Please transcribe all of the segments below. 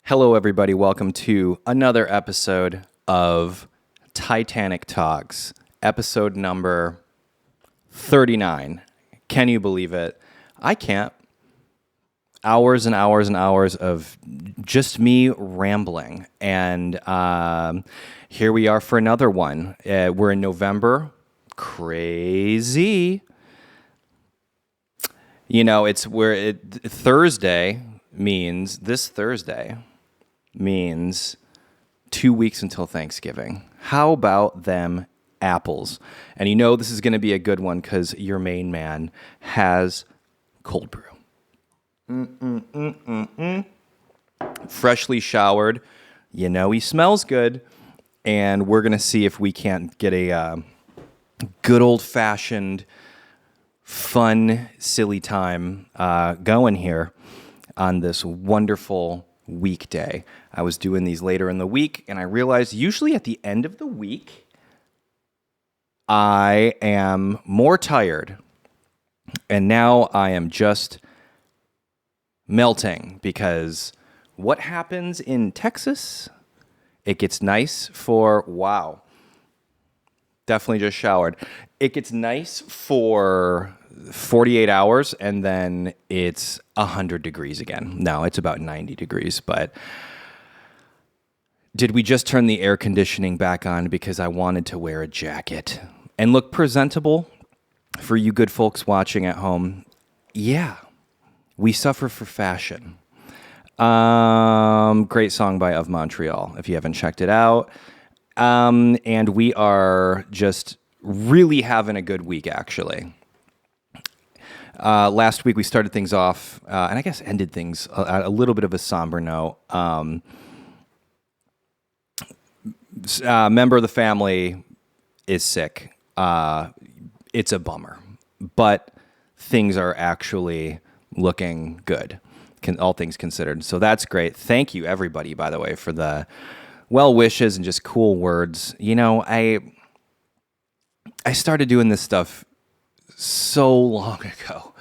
Hello, everybody. Welcome to another episode of Titanic Talks, episode number 39. Can you believe it? I can't. Hours and hours and hours of just me rambling. And here we are for another one. We're in November. Crazy. You know, Thursday means 2 weeks until Thanksgiving. How about them apples? And you know this is going to be a good one because your main man has cold brew. Freshly showered. You know he smells good. And we're going to see if we can't get a good old-fashioned, fun, silly time going here on this wonderful weekday. I was doing these later in the week, and I realized usually at the end of the week, I am more tired, and now I am just melting because what happens in Texas, it gets nice for, wow, definitely just showered. It gets nice for 48 hours, and then it's 100 degrees again. No, it's about 90 degrees, but did we just turn the air conditioning back on because I wanted to wear a jacket and look presentable for you good folks watching at home? Yeah, we suffer for fashion. Great song by Of Montreal, if you haven't checked it out. And we are just really having a good week, actually. Last week we started things off, and I guess ended things at a little bit of a somber note. Member of the family is sick. It's a bummer, but things are actually looking good, all things considered. So that's great. Thank you, everybody, by the way, for the well wishes and just cool words. You know, I started doing this stuff so long ago.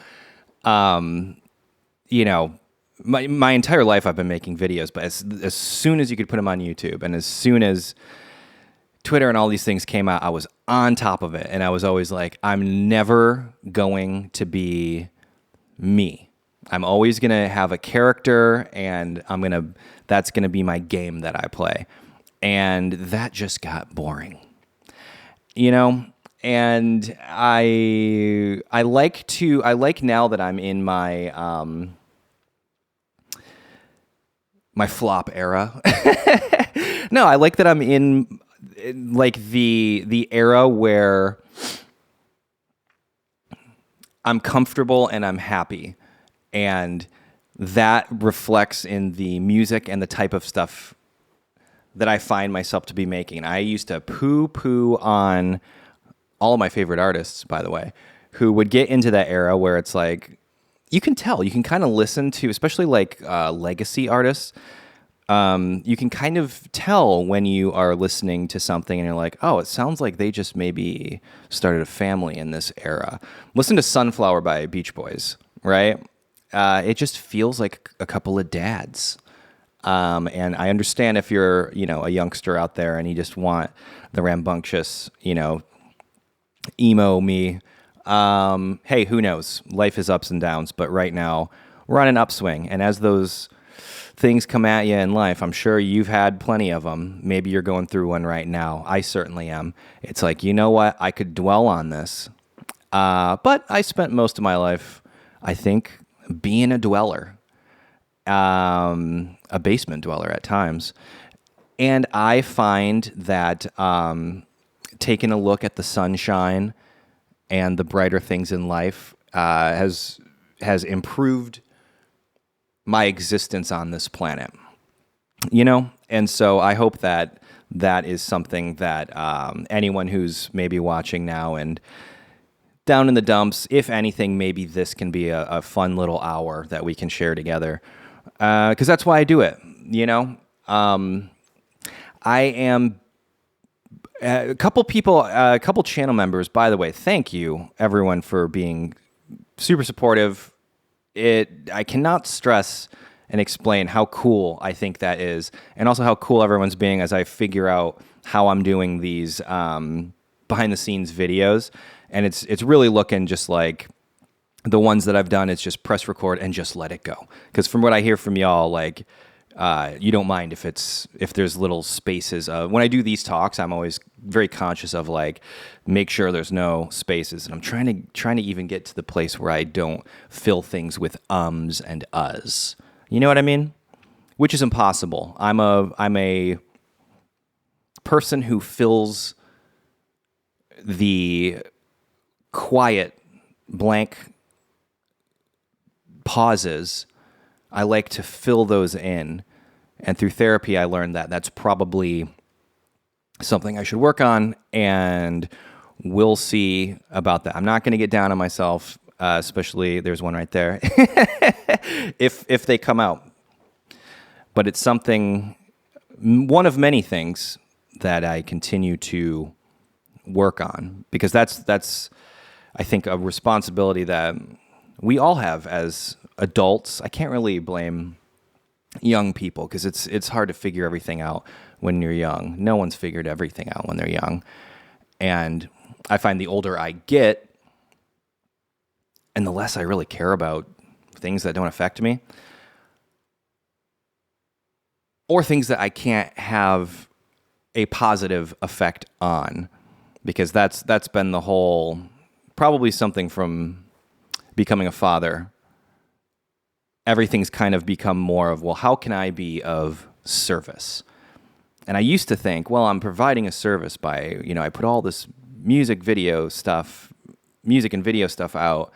You know, my entire life I've been making videos, but as soon as you could put them on YouTube and as soon as Twitter and all these things came out, I was on top of it. And I was always like, I'm never going to be me. I'm always going to have a character, and that's going to be my game that I play. And that just got boring, you know? And I like now that I'm in my my flop era. No, I like that I'm in like the era where I'm comfortable and I'm happy. And that reflects in the music and the type of stuff that I find myself to be making. I used to poo on all of my favorite artists, by the way, who would get into that era where it's like, you can tell, you can kind of listen to, especially like legacy artists, you can kind of tell when you are listening to something and you're like, oh, it sounds like they just maybe started a family in this era. Listen to Sunflower by Beach Boys, right? It just feels like a couple of dads. And I understand if you're, you know, a youngster out there and you just want the rambunctious, you know, emo me. Hey, who knows? Life is ups and downs, but right now we're on an upswing. And as those things come at you in life, I'm sure you've had plenty of them. Maybe you're going through one right now. I certainly am. It's like, you know what? I could dwell on this. But I spent most of my life, I think, being a dweller, a basement dweller at times. And I find that taking a look at the sunshine and the brighter things in life has improved my existence on this planet, you know? And so I hope that that is something that anyone who's maybe watching now and down in the dumps, if anything, maybe this can be a fun little hour that we can share together. Because that's why I do it, you know? I am a couple channel members, by the way. Thank you, everyone, for being super supportive. I cannot stress and explain how cool I think that is, and also how cool everyone's being as I figure out how I'm doing these behind the scenes videos. And it's really looking just like the ones that I've done. It's just press record and just let it go. Because from what I hear from y'all, like you don't mind if there's little spaces. When I do these talks, I'm always very conscious of like make sure there's no spaces, and I'm trying to even get to the place where I don't fill things with ums and uhs. You know what I mean? Which is impossible. I'm a person who fills the quiet blank pauses. I like to fill those in. And through therapy, I learned that that's probably something I should work on, and we'll see about that. I'm not going to get down on myself, especially there's one right there, if they come out. But it's one of many things that I continue to work on, because that's I think a responsibility that we all have as adults. I can't really blame young people because it's hard to figure everything out when you're young. No one's figured everything out when they're young. And I find the older I get and the less I really care about things that don't affect me, or things that I can't have a positive effect on, because that's been the whole, probably something from becoming a father. Everything's kind of become more of, well, how can I be of service? And I used to think, well, I'm providing a service by, I put all this music and video stuff out,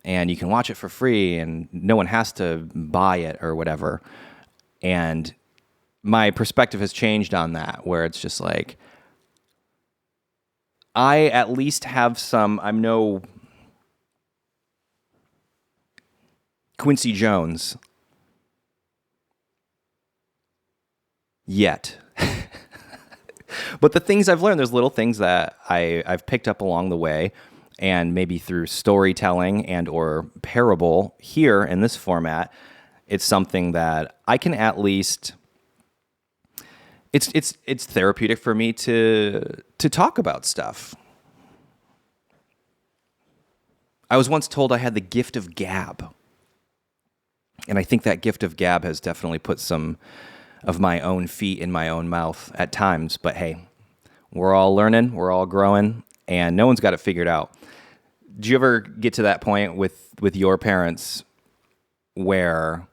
and you can watch it for free, and no one has to buy it or whatever. And my perspective has changed on that, where it's just like, I at least have I'm no Quincy Jones yet. But the things I've learned, there's little things that I've picked up along the way, and maybe through storytelling and or parable here in this format, it's something that I can at least, it's therapeutic for me to talk about stuff. I was once told I had the gift of gab. And I think that gift of gab has definitely put some of my own feet in my own mouth at times. But hey, we're all learning, we're all growing, and no one's got it figured out. Did you ever get to that point with your parents where,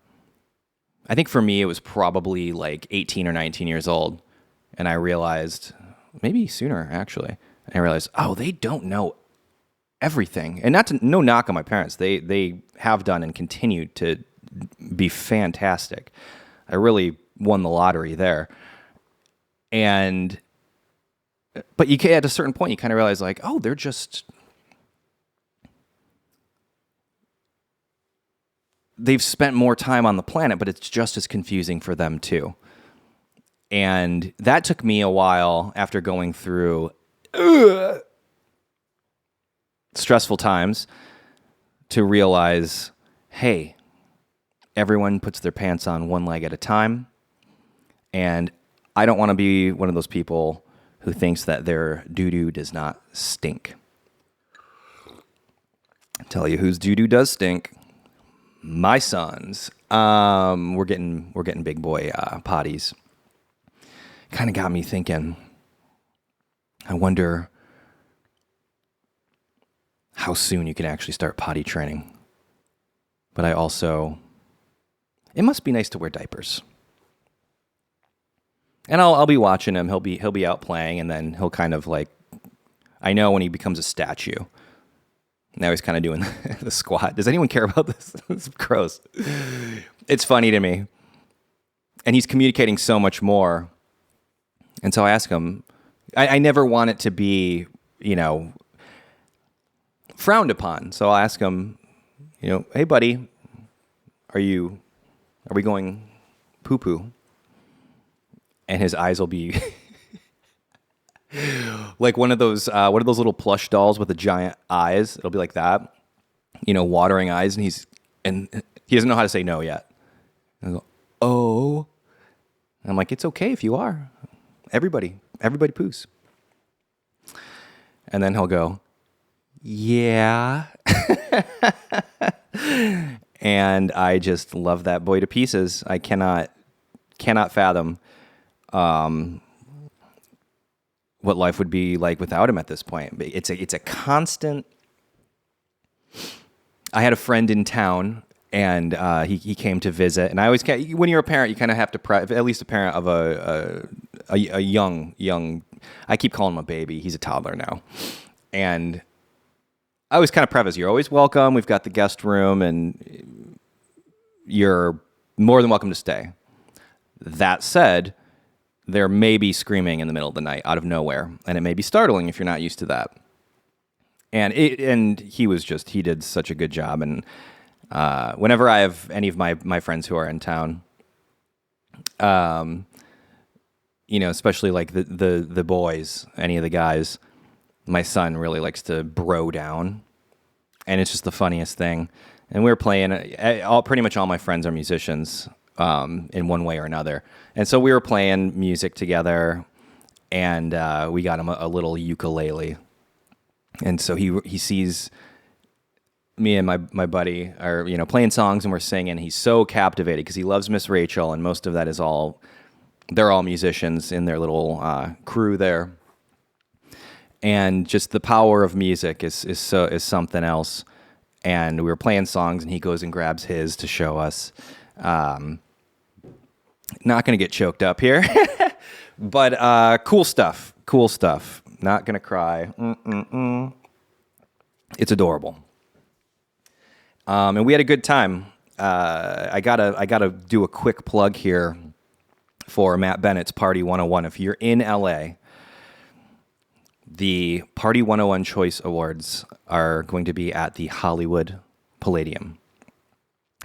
I think for me it was probably like 18 or 19 years old, and I realized, maybe sooner actually, and I realized, oh, they don't know everything. And no knock on my parents. They have done and continue to be fantastic. I really won the lottery there. But at a certain point, you kind of realize like, oh, they've spent more time on the planet, but it's just as confusing for them too. And that took me a while after going through stressful times to realize, hey, everyone puts their pants on one leg at a time, and I don't want to be one of those people who thinks that their doo-doo does not stink. I'll tell you whose doo-doo does stink. My sons. We're getting big boy potties. Kind of got me thinking, I wonder how soon you can actually start potty training. But it must be nice to wear diapers. And I'll be watching him. He'll be out playing, and then he'll kind of like, I know when he becomes a statue. Now he's kind of doing the squat. Does anyone care about this? It's gross. It's funny to me. And he's communicating so much more. And so I ask him, I never want it to be, frowned upon. So I'll ask him, hey buddy, are we going poo-poo? And his eyes will be like one of those little plush dolls with the giant eyes. It'll be like that, watering eyes, and he doesn't know how to say no yet. I go, oh. I'm like, it's okay if you are. Everybody poos. And then he'll go, yeah. And I just love that boy to pieces. I cannot fathom what life would be like without him at this point. It's a constant. I had a friend in town, and he came to visit. And I always, when you're a parent, you kind of have to at least a parent of a young. I keep calling him a baby. He's a toddler now, and I always kind of preface, you're always welcome. We've got the guest room, and you're more than welcome to stay. That said, there may be screaming in the middle of the night out of nowhere, and it may be startling if you're not used to that. And he did such a good job. And whenever I have any of my friends who are in town, especially like the boys, any of the guys, my son really likes to bro down, and it's just the funniest thing. And we were playing. Pretty much all my friends are musicians in one way or another, and so we were playing music together. And we got him a little ukulele, and so he sees me and my buddy are playing songs, and we're singing. He's so captivated because he loves Miss Rachel, and most of that is they're all musicians in their little crew there. And just the power of music is something else. And we were playing songs, and he goes and grabs his to show us. Not going to get choked up here, but cool stuff. Not going to cry. It's adorable. And we had a good time. I gotta do a quick plug here for Matt Bennett's Party 101. If you're in LA, the Party 101 Choice Awards are going to be at the Hollywood Palladium.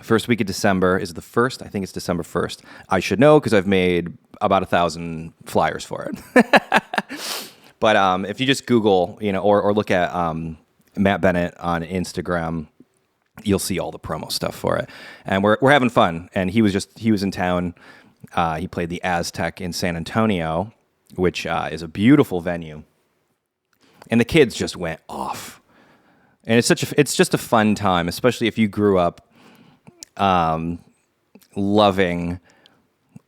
First week of December is the first. I think it's December 1st. I should know because I've made about 1,000 flyers for it. But if you just Google, or look at Matt Bennett on Instagram, you'll see all the promo stuff for it. And we're having fun. And he was in town. He played the Aztec in San Antonio, which is a beautiful venue. And the kids just went off. And it's just a fun time, especially if you grew up loving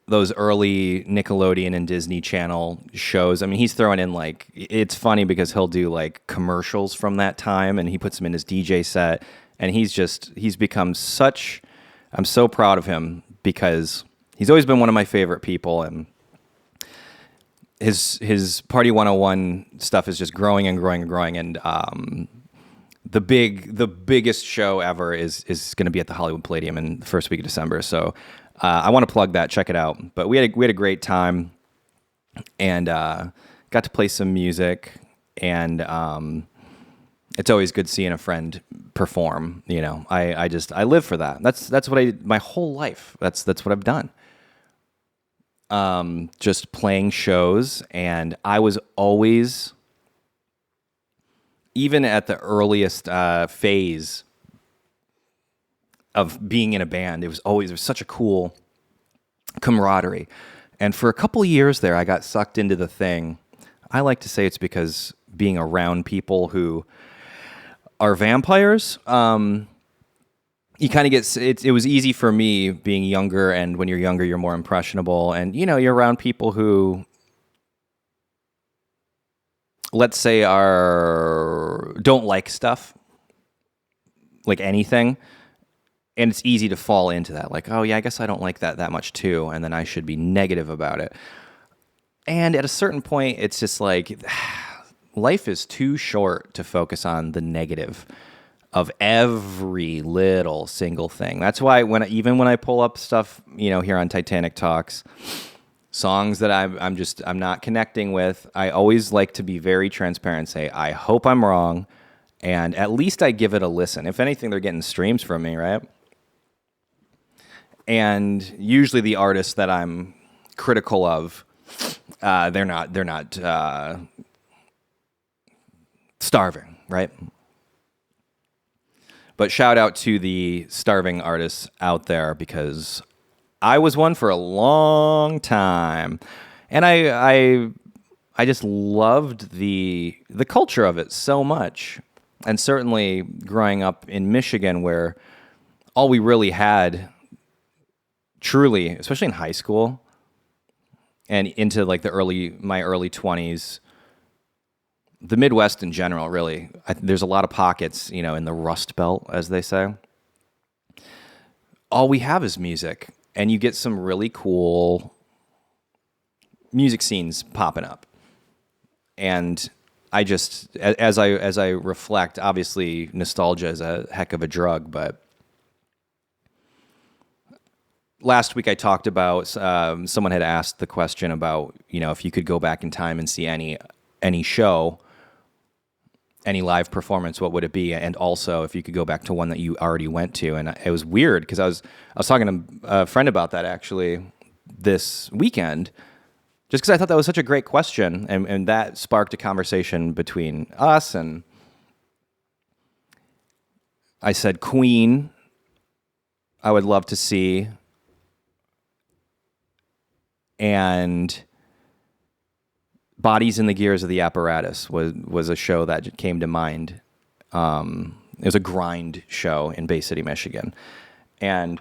those early Nickelodeon and Disney Channel shows. I mean, he's throwing in it's funny because he'll do commercials from that time, and he puts them in his DJ set. And he's become I'm so proud of him because he's always been one of my favorite people, and his Party 101 stuff is just growing and growing and growing. And the biggest show ever is going to be at the Hollywood Palladium in the first week of December. So I want to plug that. Check it out. But we had a great time, and got to play some music. And it's always good seeing a friend perform. I live for that. That's what my whole life. That's what I've done. Just playing shows, and I was always, even at the earliest phase of being in a band, there was such a cool camaraderie. And for a couple of years there, I got sucked into the thing. I like to say it's because being around people who are vampires, you kind of get, it was easy for me being younger, and when you're younger, you're more impressionable, and you're around people who, let's say, don't like stuff, like anything, and it's easy to fall into that, oh yeah, I guess I don't like that much too, and then I should be negative about it. And at a certain point, it's just life is too short to focus on the negative of every little single thing. That's why even when I pull up stuff, here on Titanic Talks, songs that I'm not connecting with, I always like to be very transparent and say, I hope I'm wrong, and at least I give it a listen. If anything, they're getting streams from me, right? And usually the artists that I'm critical of, they're not starving, right? But shout out to the starving artists out there, because I was one for a long time, and I just loved the culture of it so much. And certainly growing up in Michigan, where all we really had, truly, especially in high school and into like my early 20s, the Midwest in general, really, there's a lot of pockets, in the Rust Belt, as they say. All we have is music, and you get some really cool music scenes popping up. And I just, as I reflect, obviously nostalgia is a heck of a drug, but last week I talked about, someone had asked the question about, if you could go back in time and see any show, any live performance, what would it be? And also, if you could go back to one that you already went to. And it was weird because I was talking to a friend about that actually this weekend, just because I thought that was such a great question, and that sparked a conversation between us. And I said, Queen, I would love to see, and Bodies in the Gears of the Apparatus was a show that came to mind. It was a grind show in Bay City, Michigan. And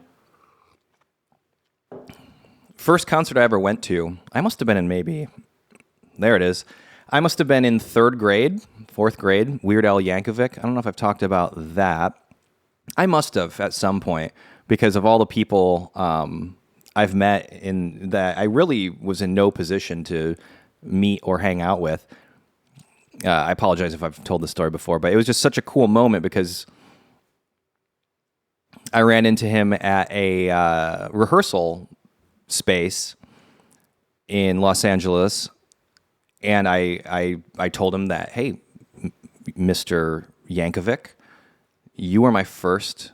first concert I ever went to, I must have been in there it is. I must have been in fourth grade, Weird Al Yankovic. I don't know if I've talked about that. I must have at some point, because of all the people I've met in that I really was in no position to meet or hang out with. I apologize if I've told this story before, but it was just such a cool moment because I ran into him at a rehearsal space in Los Angeles, and I told him that, hey, Mr. Yankovic, you were my first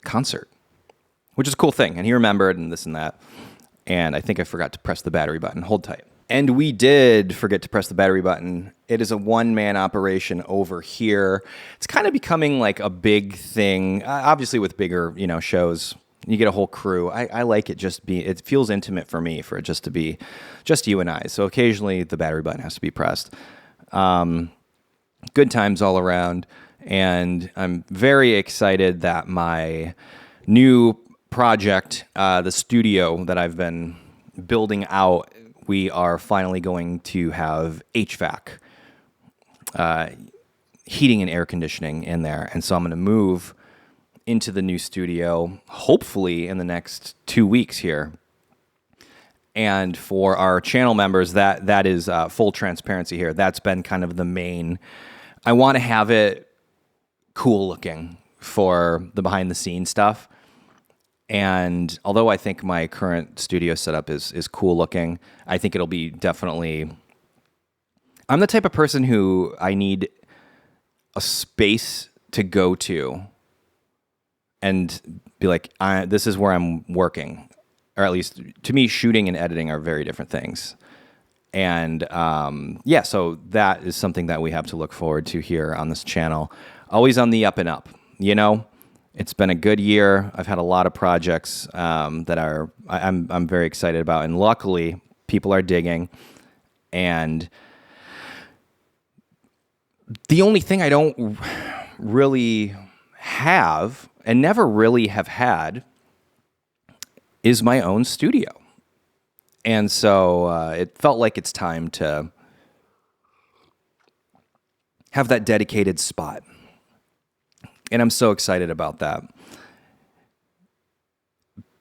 concert, which is a cool thing. And he remembered and this and that. And I think I forgot to press the battery button. Hold tight. And we did forget to press the battery button. It is a one-man operation over here. It's kind of becoming like a big thing. Obviously, with bigger, shows, you get a whole crew. I like it it feels intimate for me for it just to be just you and I. So occasionally the battery button has to be pressed. Good times all around. And I'm very excited that my new project, the studio that I've been building out, we are finally going to have HVAC, heating and air conditioning in there. And so I'm going to move into the new studio, hopefully in the next 2 weeks here. And for our channel members, that is full transparency here. That's been kind of the main. I want to have it cool looking for the behind the scenes stuff. And although I think my current studio setup is cool looking, I think it'll be definitely. I'm the type of person who I need a space to go to and be like, this is where I'm working. Or at least to me, shooting and editing are very different things. And so that is something that we have to look forward to here on this channel. Always on the up and up, It's been a good year. I've had a lot of projects that I'm very excited about, and luckily people are digging. And the only thing I don't really have and never really have had is my own studio. And so it felt like it's time to have that dedicated spot. And I'm so excited about that.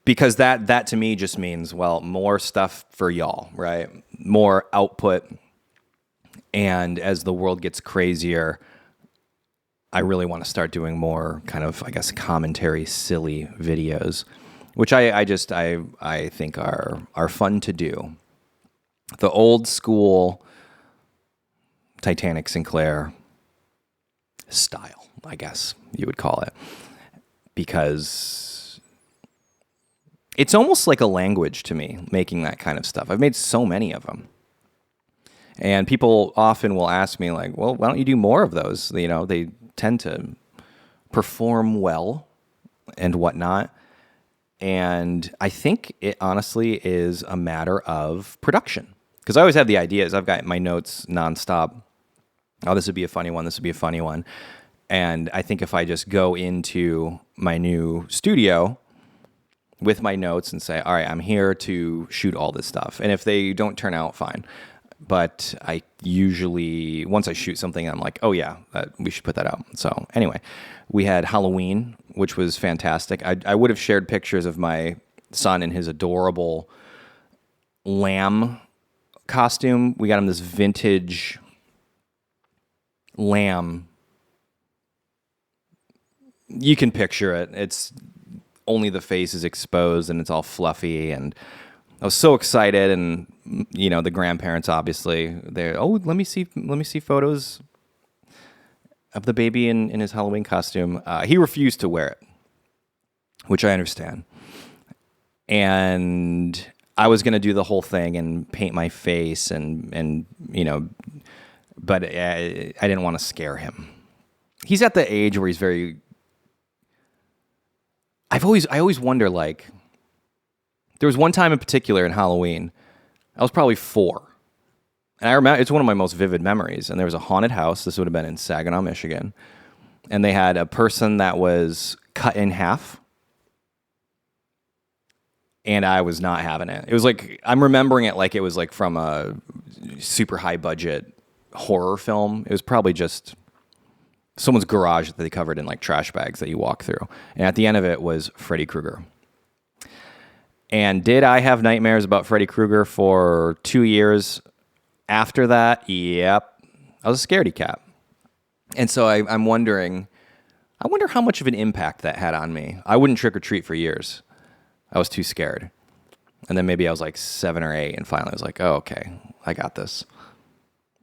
Because that to me just means, well, more stuff for y'all, right? More output. And as the world gets crazier, I really want to start doing more kind of, I guess, commentary, silly videos, which I think are fun to do. The old school Titanic Sinclair style, I guess you would call it, because it's almost like a language to me, making that kind of stuff. I've made so many of them. And people often will ask me, like, well, why don't you do more of those? They tend to perform well and whatnot. And I think it honestly is a matter of production. Because I always have the ideas. I've got my notes nonstop. Oh, this would be a funny one. This would be a funny one. And I think if I just go into my new studio with my notes and say, all right, I'm here to shoot all this stuff. And if they don't turn out, fine. But I usually, once I shoot something, I'm like, oh yeah, we should put that out. So anyway, we had Halloween, which was fantastic. I would have shared pictures of my son in his adorable lamb costume. We got him this vintage lamb. You can picture it. It's only the face is exposed and it's all fluffy, and I was so excited. And the grandparents, obviously, they're, oh, let me see photos of the baby in his Halloween costume. He refused to wear it, which I understand. And I was going to do the whole thing and paint my face and but I didn't want to scare him. He's at the age where he's very, I always wonder, like, there was one time in particular in Halloween, I was probably 4. And I remember, it's one of my most vivid memories. And there was a haunted house. This would have been in Saginaw, Michigan. And they had a person that was cut in half. And I was not having it. It was like, I'm remembering it like it was like from a super high budget horror film. It was probably just someone's garage that they covered in like trash bags that you walk through. And at the end of it was Freddy Krueger. And did I have nightmares about Freddy Krueger for 2 years after that? Yep. I was a scaredy cat. And so I'm wondering, I wonder how much of an impact that had on me. I wouldn't trick or treat for years. I was too scared. And then maybe I was like 7 or 8, and finally I was like, oh, okay, I got this.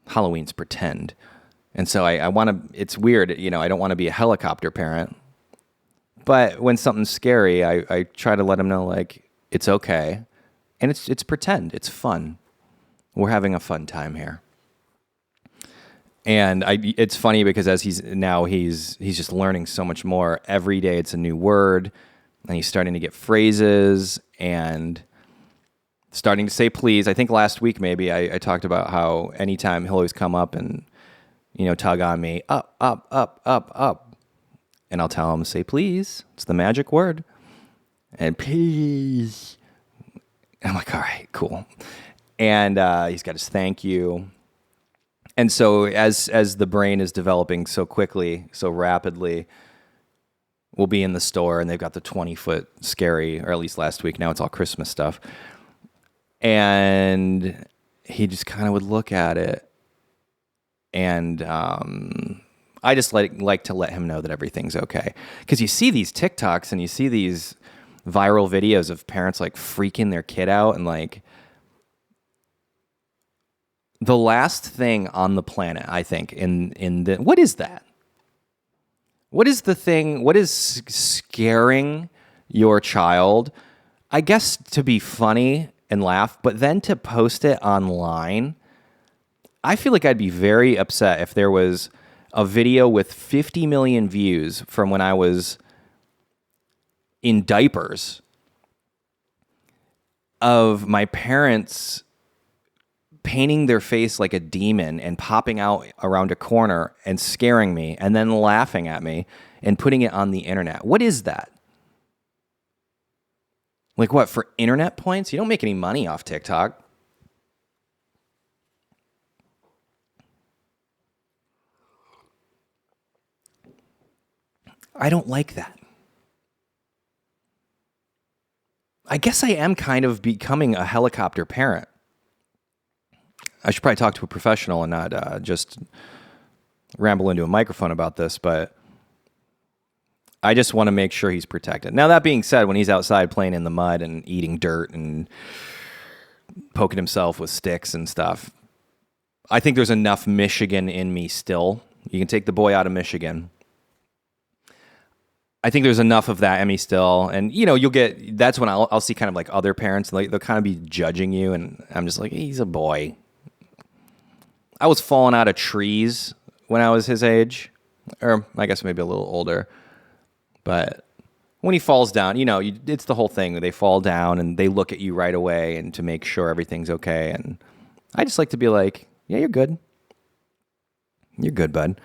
Halloween's pretend. And so I want to, it's weird, I don't want to be a helicopter parent. But when something's scary, I try to let them know, like, it's okay. And it's pretend. It's fun. We're having a fun time here. And it's funny because as he's just learning so much more. Every day it's a new word. And he's starting to get phrases and starting to say please. I think last week maybe I talked about how anytime he'll always come up and, tug on me, up, up, up, up, up. And I'll tell him to say please. It's the magic word. And please. I'm like, all right, cool. And he's got his thank you. And so as the brain is developing so quickly, so rapidly, we'll be in the store and they've got the 20-foot scary, or at least last week. Now it's all Christmas stuff. And he just kind of would look at it. And I just like to let him know that everything's okay. Because you see these TikToks and you see these viral videos of parents like freaking their kid out, and like the last thing on the planet, I think, what is that? What is the thing? What is scaring your child? I guess to be funny and laugh, but then to post it online, I feel like I'd be very upset if there was a video with 50 million views from when I was in diapers of my parents painting their face like a demon and popping out around a corner and scaring me and then laughing at me and putting it on the internet. What is that? Like what, for internet points? You don't make any money off TikTok. I don't like that. I guess I am kind of becoming a helicopter parent. I should probably talk to a professional and not just ramble into a microphone about this, but I just want to make sure he's protected. Now, that being said, when he's outside playing in the mud and eating dirt and poking himself with sticks and stuff, I think there's enough Michigan in me still. You can take the boy out of Michigan. I think there's enough of that in me still. And, you'll get, that's when I'll see kind of like other parents, like they'll kind of be judging you. And I'm just like, he's a boy. I was falling out of trees when I was his age, or I guess maybe a little older. But when he falls down, it's the whole thing. They fall down and they look at you right away and to make sure everything's okay. And I just like to be like, yeah, you're good. You're good, bud.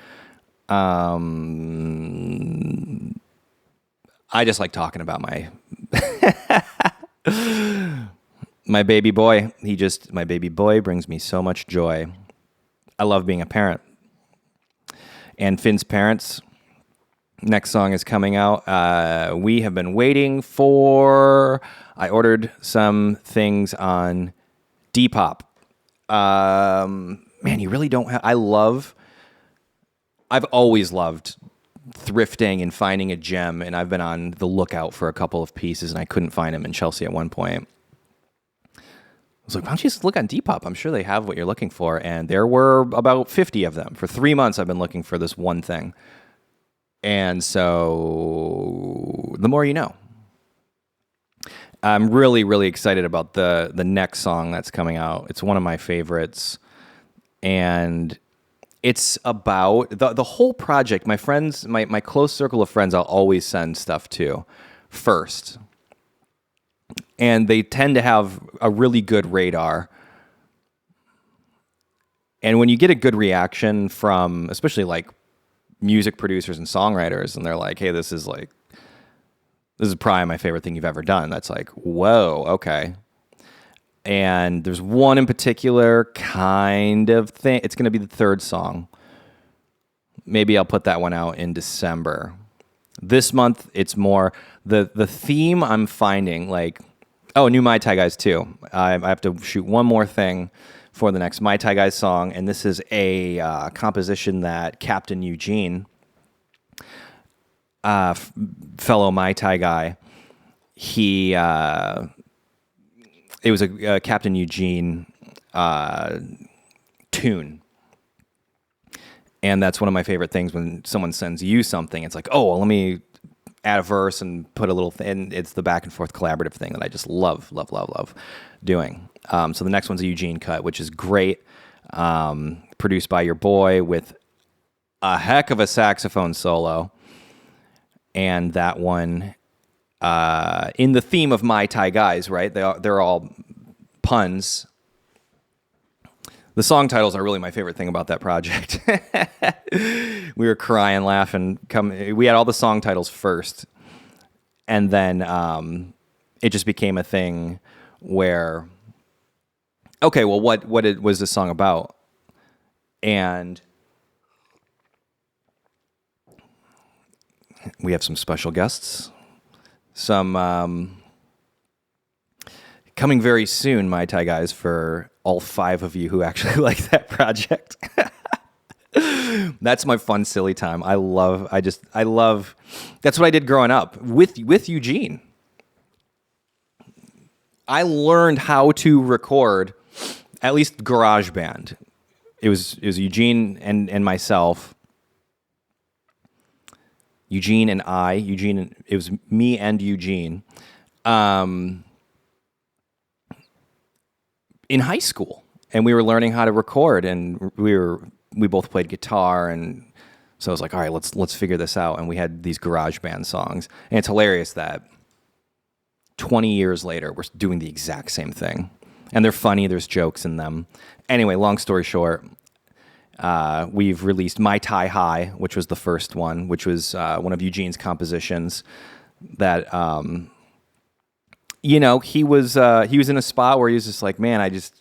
I just like talking about my my baby boy. My baby boy brings me so much joy. I love being a parent. And Finn's parents, next song is coming out. We have been waiting for... I ordered some things on Depop. Man, you really don't have... I've always loved thrifting and finding a gem, and I've been on the lookout for a couple of pieces, and I couldn't find them in Chelsea at one point. I was like, why don't you just look on Depop? I'm sure they have what you're looking for. And there were about 50 of them. For 3 months, I've been looking for this one thing. And so the more you know. I'm really, really excited about the next song that's coming out. It's one of my favorites. And it's about the whole project. My friends, my close circle of friends, I'll always send stuff to first. And they tend to have a really good radar. And when you get a good reaction from, especially like music producers and songwriters, and they're like, hey, this is probably my favorite thing you've ever done. That's like, whoa, okay. And there's one in particular kind of thing. It's going to be the third song. Maybe I'll put that one out in December. This month, it's more the theme I'm finding, like, new Mai Tai Guys too. I have to shoot one more thing for the next Mai Tai Guys song, and this is a composition that Captain Eugene, fellow Mai Tai guy, it was a Captain Eugene tune. And that's one of my favorite things when someone sends you something. It's like, oh, well, let me add a verse and put a little thing. And it's the back and forth collaborative thing that I just love doing. So the next one's a Eugene cut, which is great. Produced by your boy with a heck of a saxophone solo. And that one... in the theme of Mai Tai Guys, right? They're all puns. The song titles are really my favorite thing about that project. We were crying, laughing. We had all the song titles first, and then it just became a thing where, okay, well, what was this song about? And we have some special guests. Some coming very soon, Mai Tai Guys, for all 5 of you who actually like that project. That's my fun, silly time. I love. That's what I did growing up with Eugene. I learned how to record, at least GarageBand. It was Eugene and myself. Eugene and I. It was me and Eugene. In high school, and we were learning how to record, and we both played guitar, and so I was like, all right, let's figure this out. And we had these GarageBand songs, and it's hilarious that 20 years later we're doing the exact same thing, and they're funny. There's jokes in them. Anyway, long story short, we've released Mai Tai High, which was the first one, which was one of Eugene's compositions that. He was in a spot where he was just like, man, I just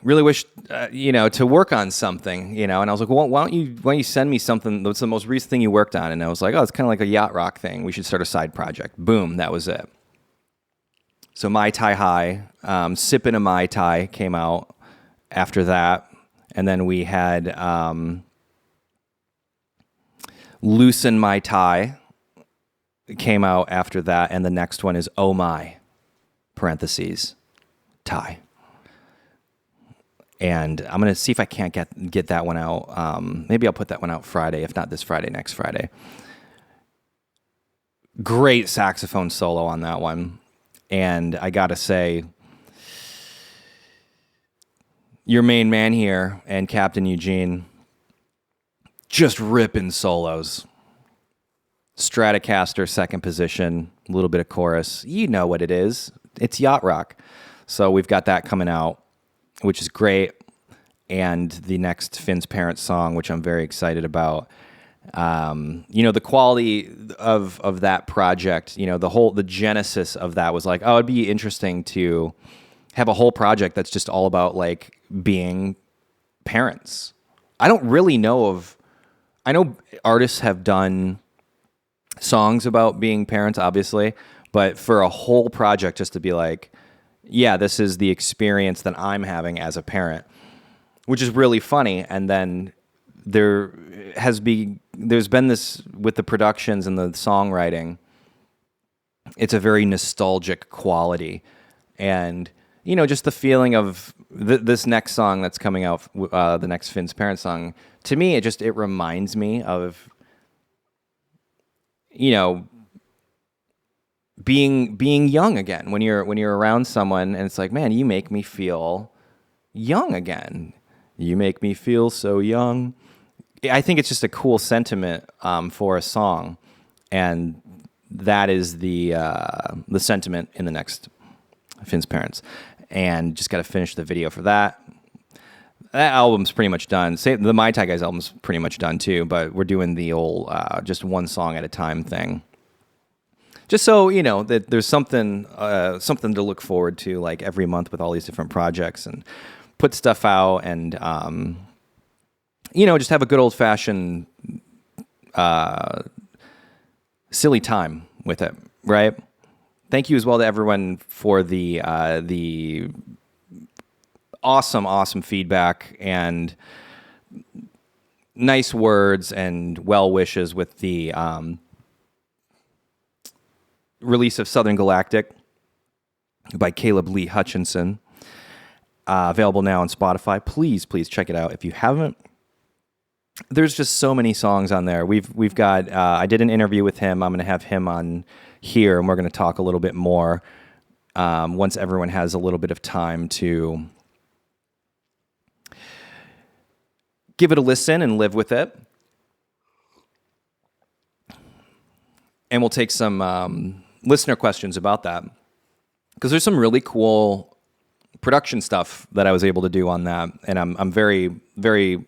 really wish, to work on something, And I was like, well, why don't you send me something that's the most recent thing you worked on? And I was like, oh, it's kind of like a yacht rock thing. We should start a side project. Boom, that was it. So Mai Tai High, Sippin' a Mai Tai came out after that. And then we had Loosen Mai Tai. It came out after that, and the next one is Oh My, parentheses, Thai. And I'm going to see if I can't get that one out. Maybe I'll put that one out Friday, if not this Friday, next Friday. Great saxophone solo on that one. And I got to say, your main man here and Captain Eugene, just ripping solos. Stratocaster second position, a little bit of chorus. You know what it is. It's yacht rock. So we've got that coming out, which is great. And the next Finn's Parents song, which I'm very excited about. The quality of that project, the genesis of that was like, oh, it'd be interesting to have a whole project that's just all about like being parents. I don't really know I know artists have done songs about being parents, obviously, but for a whole project just to be like, yeah, this is the experience that I'm having as a parent, which is really funny. And then there's been this with the productions and the songwriting. It's a very nostalgic quality, and just the feeling of this next song that's coming out, the next Finn's Parents song. To me, it reminds me of being young again when you're around someone, and it's like, man, you make me feel young again. You make me feel so young. I think it's just a cool sentiment for a song, and that is the sentiment in the next Finn's Parents. And just got to finish the video for that. That album's pretty much done. The My Tai Guys album's pretty much done too, but we're doing the old just one song at a time thing. Just so that there's something to look forward to, like every month with all these different projects, and put stuff out, and just have a good old fashioned silly time with it, right? Thank you as well to everyone for the awesome feedback and nice words and well wishes with the release of Southern Galactic by Caleb Lee Hutchinson, available now on Spotify. Please check it out if you haven't. There's just so many songs on there. We've got. I did an interview with him. I'm going to have him on here, and we're going to talk a little bit more once everyone has a little bit of time to give it a listen and live with it. And we'll take some listener questions about that, because there's some really cool production stuff that I was able to do on that, and I'm very, very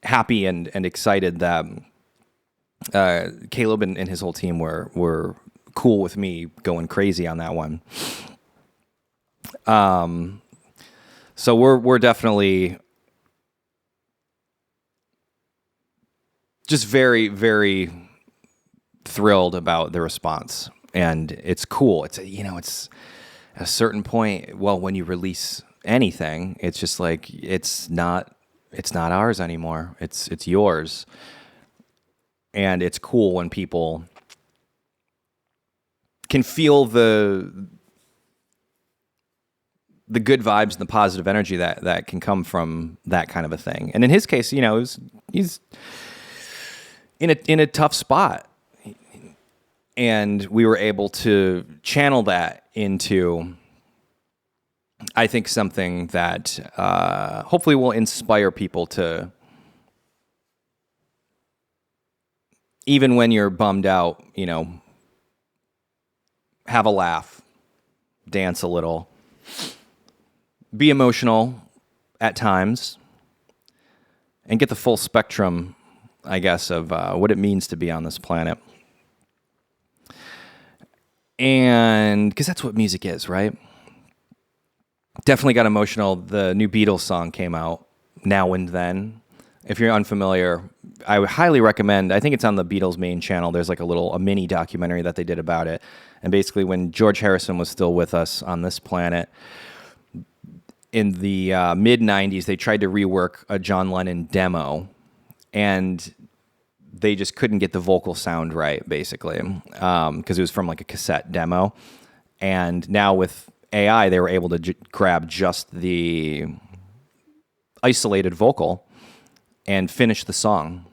happy and excited that Caleb and his whole team were cool with me going crazy on that one. So we're definitely just very, very thrilled about the response, and it's cool. It's it's at a certain point. Well, when you release anything, it's just like it's not ours anymore. It's yours. And it's cool when people can feel the good vibes and the positive energy that can come from that kind of a thing. And in his case, he's in a tough spot, and we were able to channel that into, I think, something that hopefully will inspire people to, even when you're bummed out, have a laugh, dance a little, be emotional at times, and get the full spectrum, I guess, of what it means to be on this planet. And because that's what music is, right? Definitely got emotional. The new Beatles song came out, Now and Then. If you're unfamiliar, I would highly recommend. I think it's on the Beatles main channel. There's like a mini documentary that they did about it. And basically, when George Harrison was still with us on this planet, in the mid-'90s, they tried to rework a John Lennon demo, and they just couldn't get the vocal sound right, basically, because it was from like a cassette demo. And now with AI, they were able to grab just the isolated vocal and finish the song,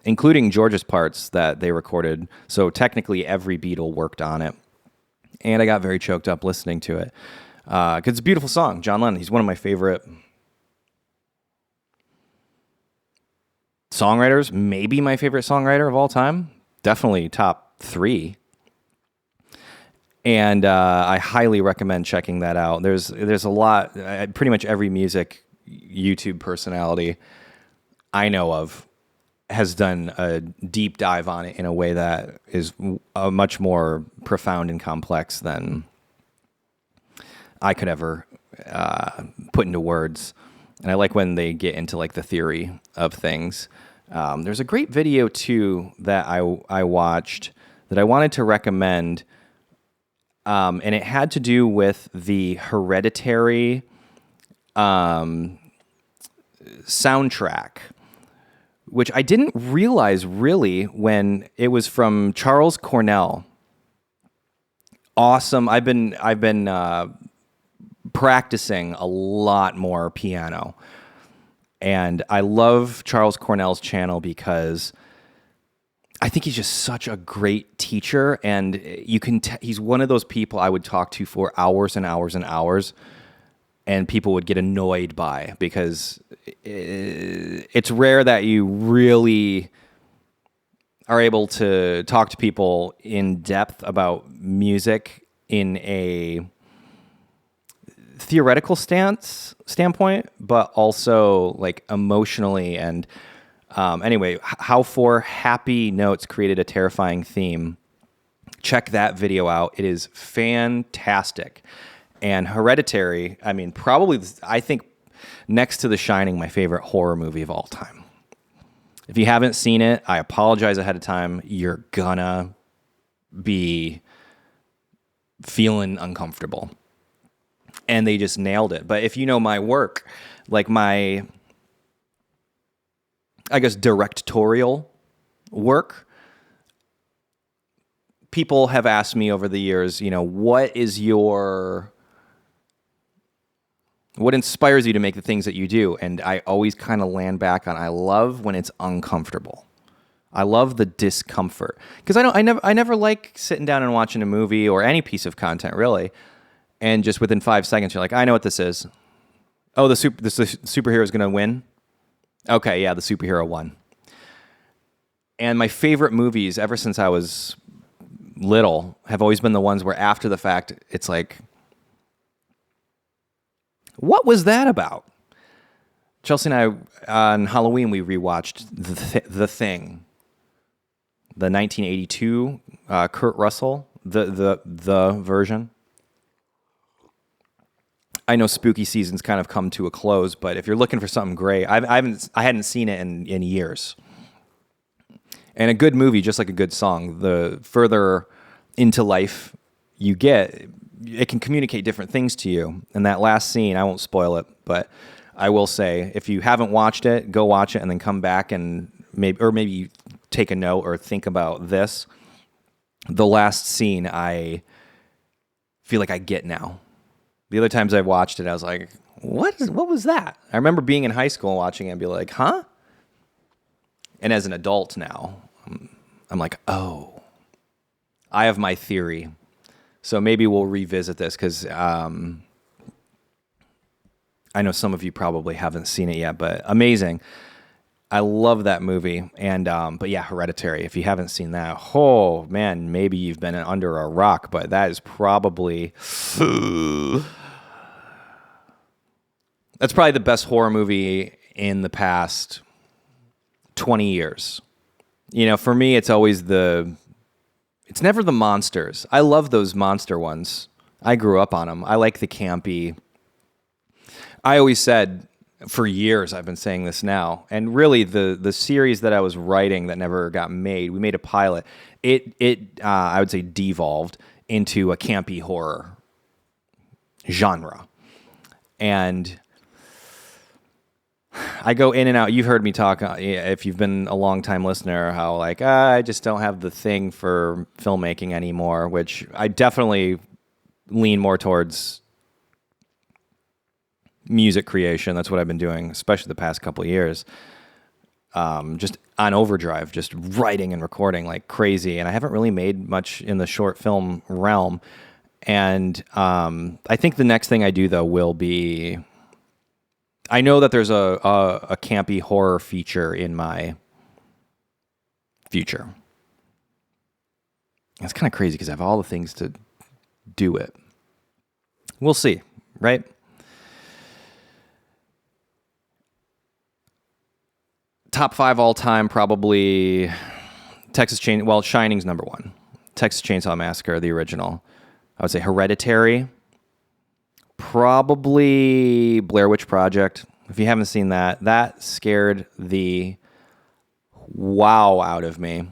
including George's parts that they recorded. So technically, every Beatle worked on it. And I got very choked up listening to it, because it's a beautiful song. John Lennon, he's one of my favorite songwriters, maybe my favorite songwriter of all time. definitely top 3. And I highly recommend checking that out. There's a lot. Pretty much every music YouTube personality I know of has done a deep dive on it in a way that is much more profound and complex than I could ever put into words. And I like when they get into like the theory of things. There's a great video too that I watched that I wanted to recommend. And it had to do with the Hereditary soundtrack, which I didn't realize really when it was from Charles Cornell. Awesome. I've been practicing a lot more piano, and I love Charles Cornell's channel because I think he's just such a great teacher, and you can he's one of those people I would talk to for hours and hours and hours, and people would get annoyed by, because it's rare that you really are able to talk to people in depth about music in a theoretical standpoint, but also like emotionally. And anyway, how 4 happy notes created a terrifying theme. Check that video out. It is fantastic. And Hereditary, I mean, probably, I think, next to The Shining, my favorite horror movie of all time. If you haven't seen it, I apologize ahead of time. You're gonna be feeling uncomfortable. And they just nailed it. But if you know my work, like my, I guess, directorial work, people have asked me over the years, you know, what inspires you to make the things that you do? And I always kind of land back on, I love when it's uncomfortable. I love the discomfort, because I never like sitting down and watching a movie or any piece of content really, and just within 5 seconds you're like, I know what this is. Oh, the superhero is going to win. Okay, yeah, the superhero won. And my favorite movies, ever since I was little, have always been the ones where after the fact, it's like, what was that about? Chelsea and I, on Halloween, we rewatched The Thing, the 1982 Kurt Russell, the version. I know spooky season's kind of come to a close, but if you're looking for something great, I hadn't seen it in years. And a good movie, just like a good song, the further into life you get, it can communicate different things to you. And that last scene, I won't spoil it, but I will say, if you haven't watched it, go watch it and then come back and maybe take a note or think about this. The last scene, I feel like I get now. The other times I've watched it, I was like, what was that? I remember being in high school and watching it and be like, huh? And as an adult now, I'm like, oh, I have my theory. So maybe we'll revisit this, because I know some of you probably haven't seen it yet, but amazing. I love that movie. And but yeah, Hereditary, if you haven't seen that, oh man, maybe you've been under a rock, but that is probably that's probably the best horror movie in the past 20 years. You know, for me, it's always it's never the monsters. I love those monster ones. I grew up on them. I like the campy. I always said, for years, I've been saying this now, and really the series that I was writing that never got made, we made a pilot. It I would say devolved into a campy horror genre. And I go in and out. You've heard me talk, if you've been a long-time listener, how like, I just don't have the thing for filmmaking anymore, which I definitely lean more towards music creation. That's what I've been doing, especially the past couple of years. Just on overdrive, just writing and recording like crazy. And I haven't really made much in the short film realm. And I think the next thing I do, though, will be... I know that there's a campy horror feature in my future. It's kind of crazy because I have all the things to do it. We'll see, right? Top 5 all time, probably Shining's number 1. Texas Chainsaw Massacre, the original. I would say Hereditary. Probably Blair Witch Project. If you haven't seen that, that scared the wow out of me.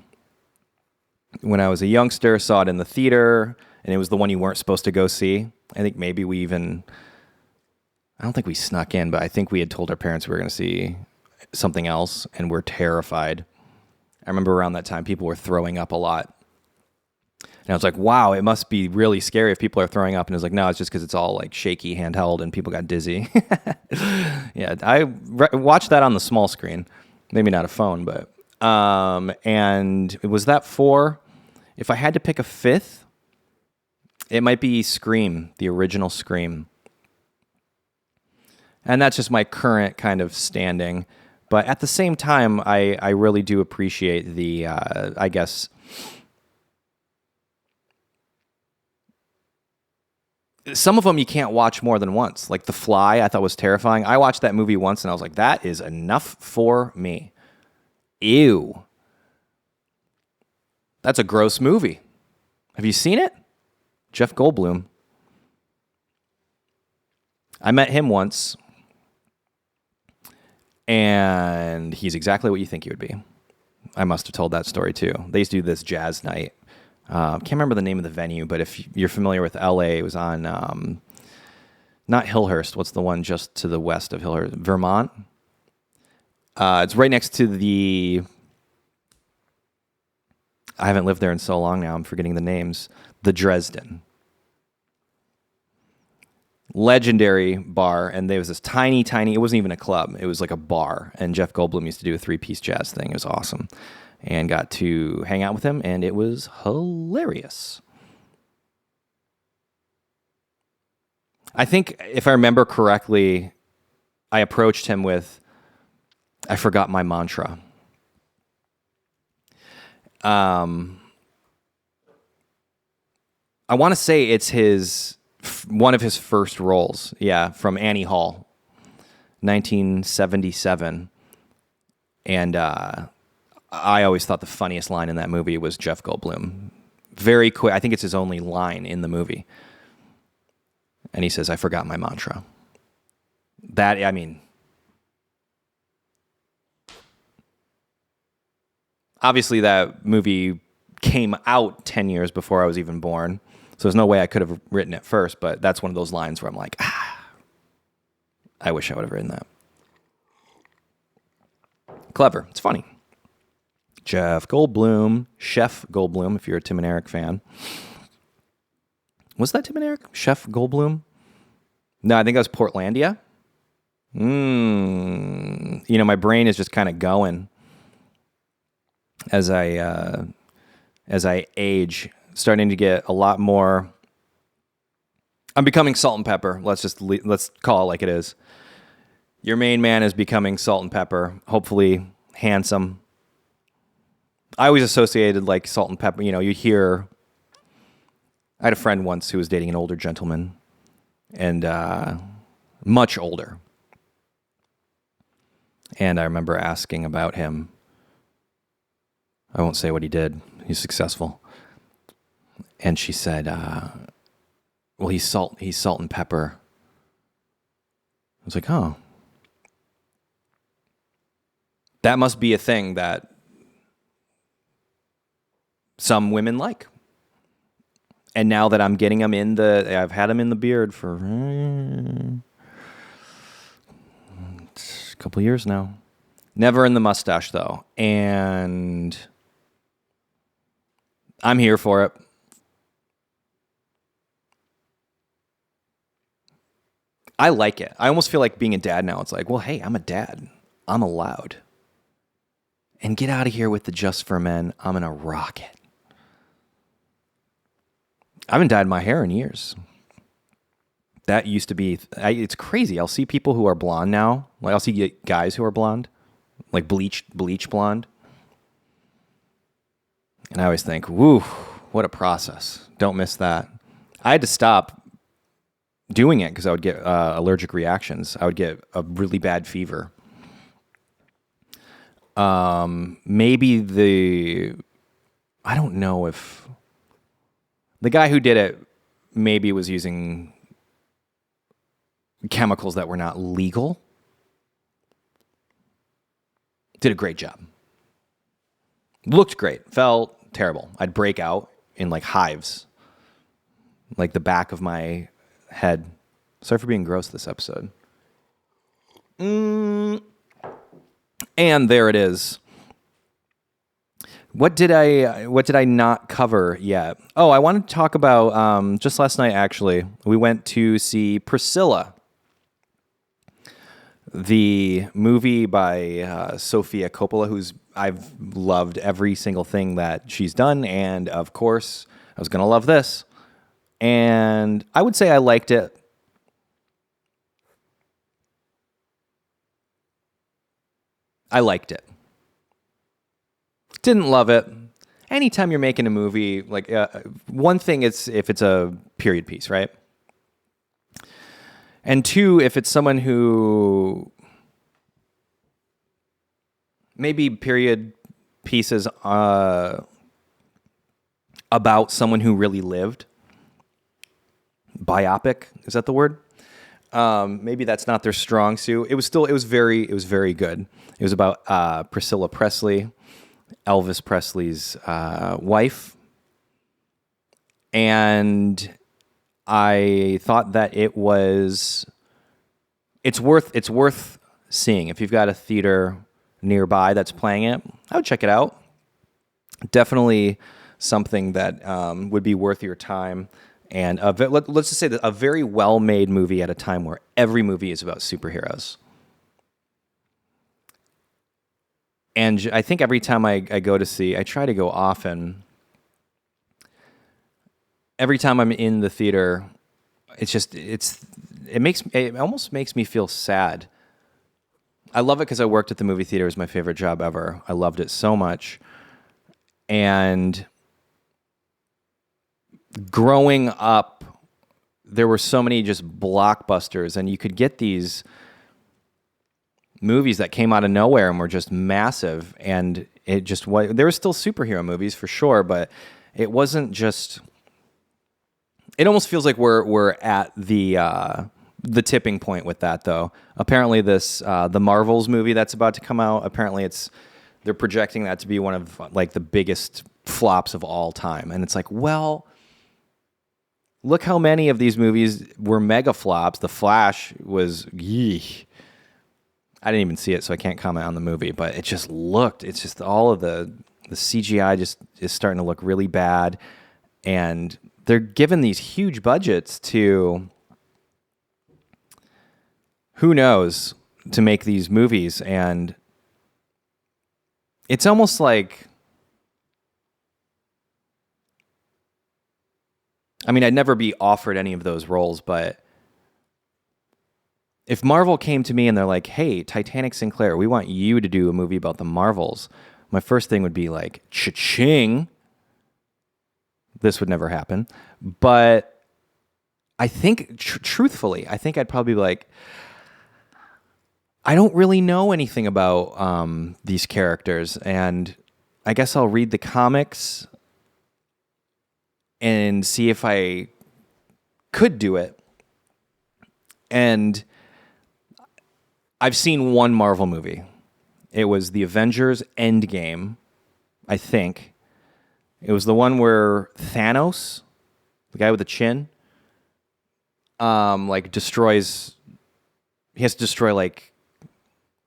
When I was a youngster, saw it in the theater, and it was the one you weren't supposed to go see. I think maybe I don't think we snuck in, but I think we had told our parents we were going to see something else, and we're terrified. I remember around that time, people were throwing up a lot. And I was like, wow, it must be really scary if people are throwing up. And it was like, no, it's just because it's all like shaky, handheld, and people got dizzy. Yeah, I watched that on the small screen. Maybe not a phone, but... and was that 4? If I had to pick a 5th, it might be Scream, the original Scream. And that's just my current kind of standing. But at the same time, I really do appreciate the, I guess... Some of them you can't watch more than once. Like The Fly, I thought was terrifying. I watched that movie once and I was like, that is enough for me. Ew. That's a gross movie. Have you seen it? Jeff Goldblum. I met him once, and he's exactly what you think he would be. I must have told that story too. They used to do this jazz night. Can't remember the name of the venue, but if you're familiar with LA, it was on, not Hillhurst. What's the one just to the west of Hillhurst? Vermont? It's right next to I haven't lived there in so long now, I'm forgetting the names. The Dresden. Legendary bar, and there was this tiny, it wasn't even a club. It was like a bar, and Jeff Goldblum used to do a 3-piece jazz thing. It was awesome. And got to hang out with him, and it was hilarious. I think, if I remember correctly, I approached him with, I forgot my mantra. I want to say it's one of his first roles. Yeah, from Annie Hall, 1977. And I always thought the funniest line in that movie was Jeff Goldblum. Very quick. I think it's his only line in the movie. And he says, I forgot my mantra. That, I mean... Obviously, that movie came out 10 years before I was even born, so there's no way I could have written it first, but that's one of those lines where I'm like, I wish I would have written that. Clever. It's funny. Jeff Goldblum, Chef Goldblum, if you're a Tim and Eric fan. Was that Tim and Eric? Chef Goldblum? No, I think that was Portlandia. My brain is just kind of going. As I age, starting to get a lot more. I'm becoming salt and pepper. Let's call it like it is. Your main man is becoming salt and pepper. Hopefully handsome. I always associated like salt and pepper. You hear. I had a friend once who was dating an older gentleman, and much older. And I remember asking about him. I won't say what he did. He's successful. And she said, well, he's salt and pepper. I was like, oh. That must be a thing that some women like. And now that I'm getting them I've had them in the beard for a couple years now. Never in the mustache, though. And I'm here for it. I like it. I almost feel like being a dad now. It's like, well, hey, I'm a dad. I'm allowed. And get out of here with the just for men. I'm going to rock it. I haven't dyed my hair in years. That used to be... it's crazy. I'll see people who are blonde now. Like I'll see guys who are blonde. Like bleach blonde. And I always think, woo, what a process. Don't miss that. I had to stop doing it because I would get allergic reactions. I would get a really bad fever. Maybe I don't know if the guy who did it maybe was using chemicals that were not legal. Did a great job. Looked great. Felt terrible. I'd break out in like hives, like the back of my head. Sorry for being gross this episode. And there it is. What did I not cover yet? Oh, I wanted to talk about just last night. Actually, we went to see Priscilla, the movie by Sofia Coppola, I've loved every single thing that she's done, and of course, I was gonna love this, and I would say I liked it. I liked it. Didn't love it. Anytime you're making a movie, like one thing is if it's a period piece, right? And two, if it's someone who maybe period pieces about someone who really lived. Biopic, is that the word? Maybe that's not their strong suit. It was very good. It was about Priscilla Presley, Elvis Presley's wife, and I thought that it's worth seeing. If you've got a theater nearby that's playing it, I would check it out. Definitely something that would be worth your time. And let's just say that a very well-made movie at a time where every movie is about superheroes. And I think every time I go to see, I try to go often. Every time I'm in the theater, it almost makes me feel sad. I love it because I worked at the movie theater. It was my favorite job ever. I loved it so much. And growing up, there were so many just blockbusters, and you could get these movies that came out of nowhere and were just massive. And it just was. There were still superhero movies for sure, but it wasn't just. It almost feels like we're at the tipping point with that, though. Apparently, the Marvels movie that's about to come out. Apparently, they're projecting that to be one of like the biggest flops of all time, and it's like, well, look how many of these movies were mega flops. The Flash was, yeesh. I didn't even see it, so I can't comment on the movie, but it's just all of the CGI just is starting to look really bad, and they're given these huge budgets to who knows to make these movies, and it's almost like, I mean, I'd never be offered any of those roles, but if Marvel came to me and they're like, hey, Titanic, Sinclair, we want you to do a movie about the Marvels, my first thing would be like, cha-ching. This would never happen. But I think, truthfully, I think I'd probably be like, I don't really know anything about these characters, and I guess I'll read the comics and see if I could do it. And I've seen one Marvel movie. It was the Avengers Endgame, I think. It was the one where Thanos, the guy with the chin, destroys. He has to destroy like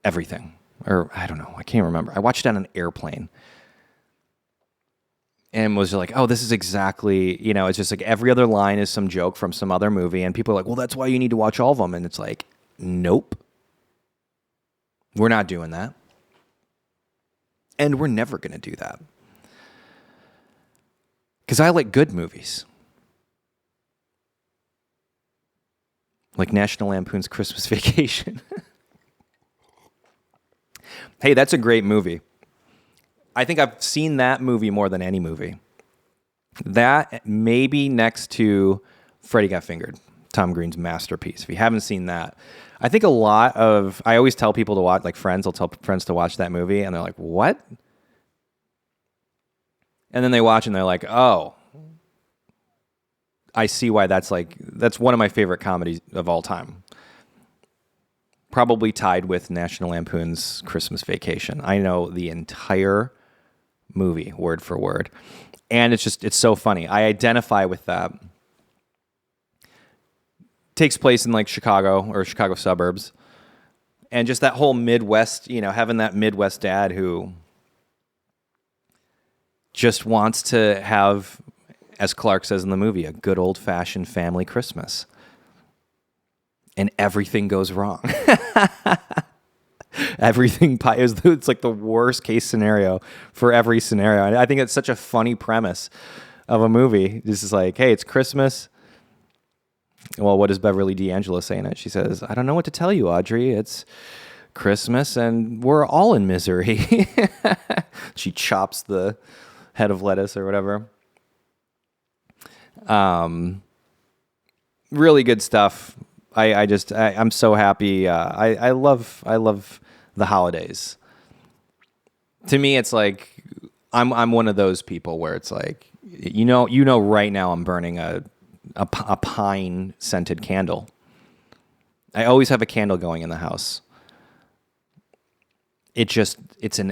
everything, or I don't know. I can't remember. I watched it on an airplane, and was like, "Oh, this is exactly." It's just like every other line is some joke from some other movie, and people are like, "Well, that's why you need to watch all of them." And it's like, nope, we're not doing that, and we're never going to do that. Because I like good movies. Like National Lampoon's Christmas Vacation. Hey, that's a great movie. I think I've seen that movie more than any movie. That maybe next to Freddy Got Fingered, Tom Green's masterpiece. If you haven't seen that, I think I always tell people to watch, like friends, I'll tell friends to watch that movie, and they're like, what? And then they watch and they're like, oh, I see why that's one of my favorite comedies of all time. Probably tied with National Lampoon's Christmas Vacation. I know the entire movie word for word. And it's so funny. I identify with that. Takes place in like Chicago or Chicago suburbs. And just that whole Midwest, having that Midwest dad who just wants to have, as Clark says in the movie, a good old-fashioned family Christmas. And everything goes wrong. It's like the worst case scenario for every scenario. And I think it's such a funny premise of a movie. This is like, hey, it's Christmas. Well, what does Beverly D'Angelo say in it? She says, I don't know what to tell you, Audrey. It's Christmas and we're all in misery. She chops the head of lettuce or whatever. Really good stuff. I'm so happy. I love the holidays. To me, it's like I'm one of those people where it's like right now I'm burning a pine scented candle. I always have a candle going in the house. It's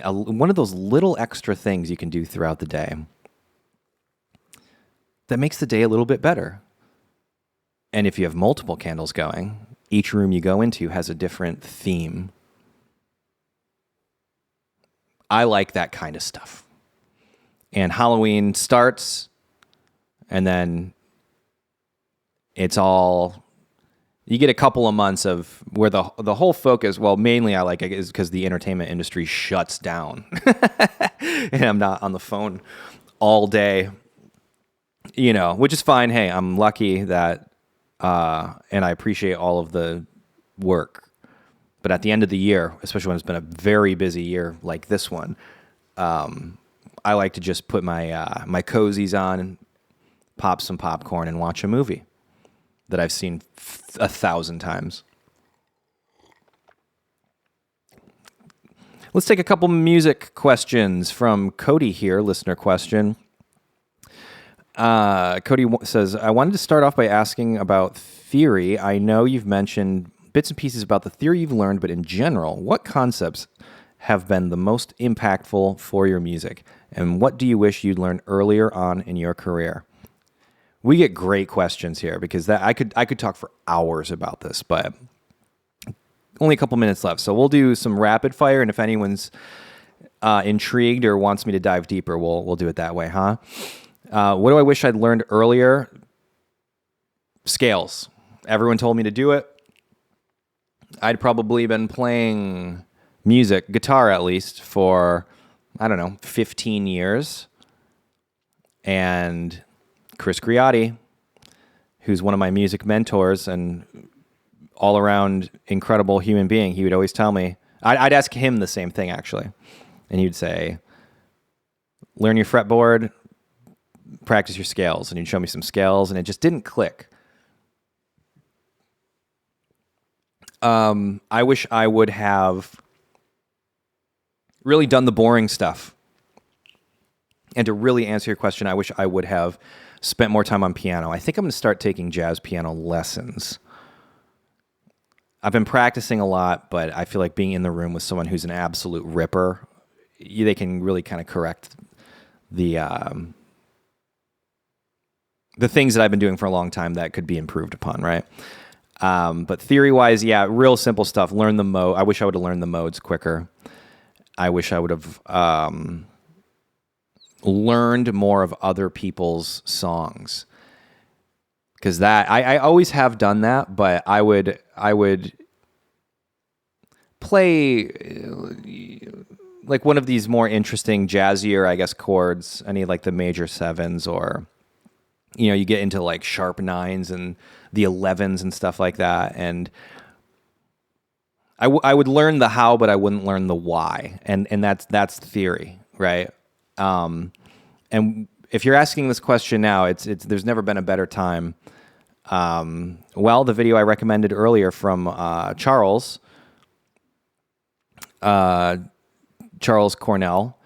one of those little extra things you can do throughout the day that makes the day a little bit better. And if you have multiple candles going, each room you go into has a different theme. I like that kind of stuff. And Halloween starts, and then you get a couple of months of where the whole focus, well, mainly I like it is because the entertainment industry shuts down. And I'm not on the phone all day, which is fine. Hey, I'm lucky that and I appreciate all of the work. But at the end of the year, especially when it's been a very busy year like this one, I like to just put my my cozies on and pop some popcorn and watch a movie that I've seen 1,000 times. Let's take a couple music questions from Cody here, listener question. Cody says, I wanted to start off by asking about theory. I know you've mentioned bits and pieces about the theory you've learned, but in general, what concepts have been the most impactful for your music? And what do you wish you'd learned earlier on in your career? We get great questions here because I could talk for hours about this, but only a couple minutes left. So we'll do some rapid fire, and if anyone's intrigued or wants me to dive deeper, we'll do it that way, huh? What do I wish I'd learned earlier? Scales. Everyone told me to do it. I'd probably been playing music, guitar at least, for, 15 years. And Chris Griotti, who's one of my music mentors and all-around incredible human being, he would always tell me, I'd ask him the same thing, actually. And he would say, learn your fretboard, practice your scales. And he'd show me some scales, and it just didn't click. I wish I would have really done the boring stuff. And to really answer your question, I wish I would have spent more time on piano. I think I'm going to start taking jazz piano lessons. I've been practicing a lot, but I feel like being in the room with someone who's an absolute ripper, they can really kind of correct the things that I've been doing for a long time that could be improved upon, right? But theory-wise, yeah, real simple stuff. Learn the mode. I wish I would have learned the modes quicker. I wish I would have learned more of other people's songs, because I always have done that, but I would play like one of these more interesting, jazzier, I guess, chords. Any like the major sevens, or you get into like sharp nines and the 11s and stuff like that, and I would learn the how, but I wouldn't learn the why, and that's theory, right? And if you're asking this question now, it's there's never been a better time. Well, the video I recommended earlier from Charles Cornell,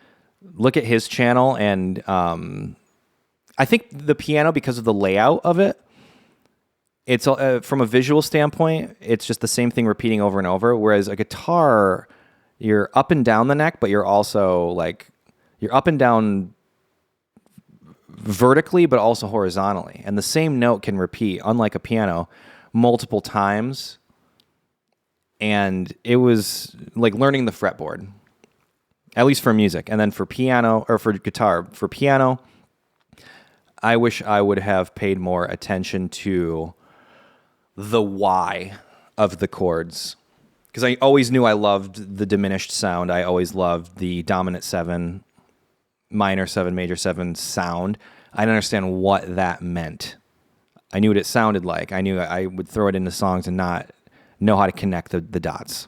look at his channel, and I think the piano, because of the layout of it, it's from a visual standpoint, it's just the same thing repeating over and over. Whereas a guitar, you're up and down the neck, but you're also like, you're up and down vertically, but also horizontally. And the same note can repeat, unlike a piano, multiple times. And it was like learning the fretboard, at least for music. And then for piano, or for guitar, for piano, I wish I would have paid more attention to the why of the chords. Because I always knew I loved the diminished sound. I always loved the dominant 7, minor 7, major 7 sound. I didn't understand what that meant. I knew what it sounded like. I knew I would throw it into songs and not know how to connect the dots.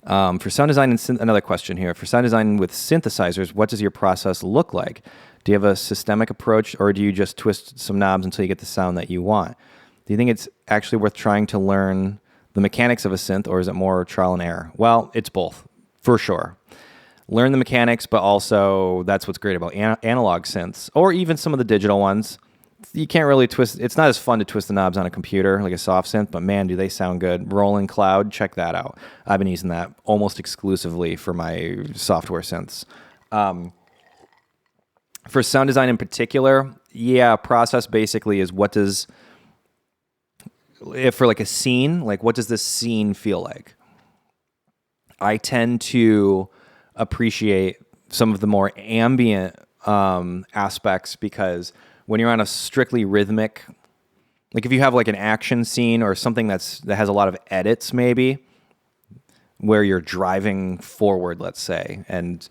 For sound design and another question here. For sound design with synthesizers, what does your process look like? Do you have a systemic approach, or do you just twist some knobs until you get the sound that you want? Do you think it's actually worth trying to learn the mechanics of a synth, or is it more trial and error? Well, it's both, for sure. Learn the mechanics, but also that's what's great about analog synths, or even some of the digital ones. You can't really twist. It's not as fun to twist the knobs on a computer like a soft synth, but man, do they sound good. Rolling Cloud, check that out. I've been using that almost exclusively for my software synths. For sound design in particular, process basically is if for like a scene, like what does this scene feel like? I tend to appreciate some of the more ambient aspects, because when you're on a strictly rhythmic, like if you have like an action scene or something that has a lot of edits, maybe where you're driving forward, let's say, and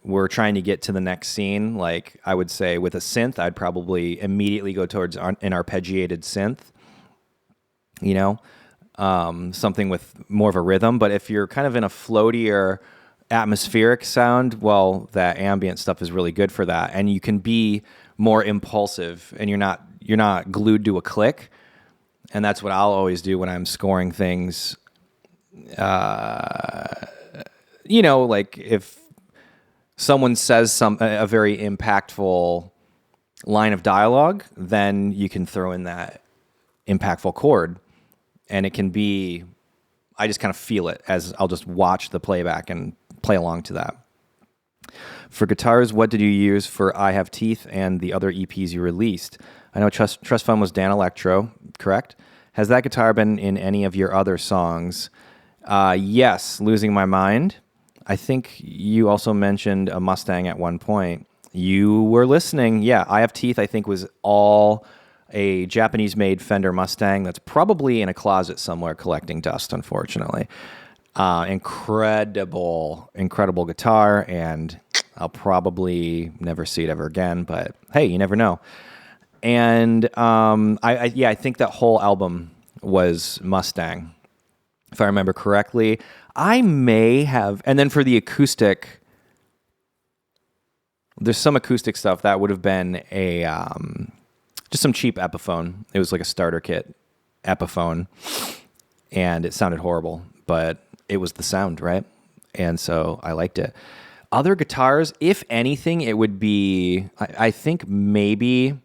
we're trying to get to the next scene, like I would say with a synth, I'd probably immediately go towards an arpeggiated synth, something with more of a rhythm. But if you're kind of in a floatier atmospheric sound, well, that ambient stuff is really good for that. And you can be more impulsive, and you're not glued to a click. And that's what I'll always do when I'm scoring things. Like if someone says a very impactful line of dialogue, then you can throw in that impactful chord, and it can be, I just kind of feel it as I'll just watch the playback and play along to that. For guitars, what did you use for I Have Teeth and the other EPs you released? I know Trust Fund was Dan Electro, correct? Has that guitar been in any of your other songs? Yes, Losing My Mind. I think you also mentioned a Mustang at one point. You were listening. Yeah, I Have Teeth, I think, was all a Japanese-made Fender Mustang that's probably in a closet somewhere collecting dust, unfortunately. Incredible guitar, and I'll probably never see it ever again, but hey, you never know. And I think that whole album was Mustang, if I remember correctly. I may have, and then for the acoustic, there's some acoustic stuff that would have been a just some cheap Epiphone. It was like a starter kit Epiphone, and it sounded horrible, but it was the sound, right? And so I liked it. Other guitars, if anything, it would be, I think maybe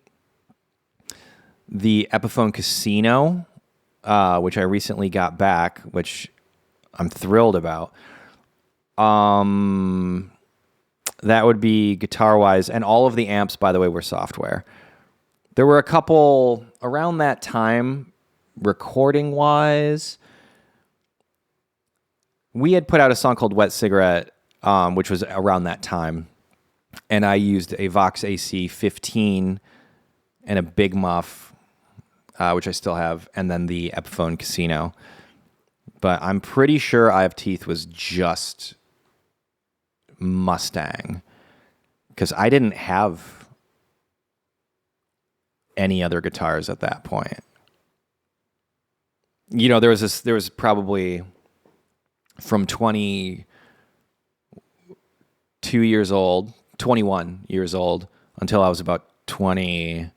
the Epiphone Casino, which I recently got back, which I'm thrilled about. That would be guitar-wise, and all of the amps, by the way, were software. There were a couple around that time, recording-wise. We had put out a song called Wet Cigarette, which was around that time, and I used a Vox AC 15 and a Big Muff, which I still have, and then the Epiphone Casino. But I'm pretty sure I Have Teeth was just Mustang, because I didn't have any other guitars at that point. There was probably from 21 years old until I was about 28.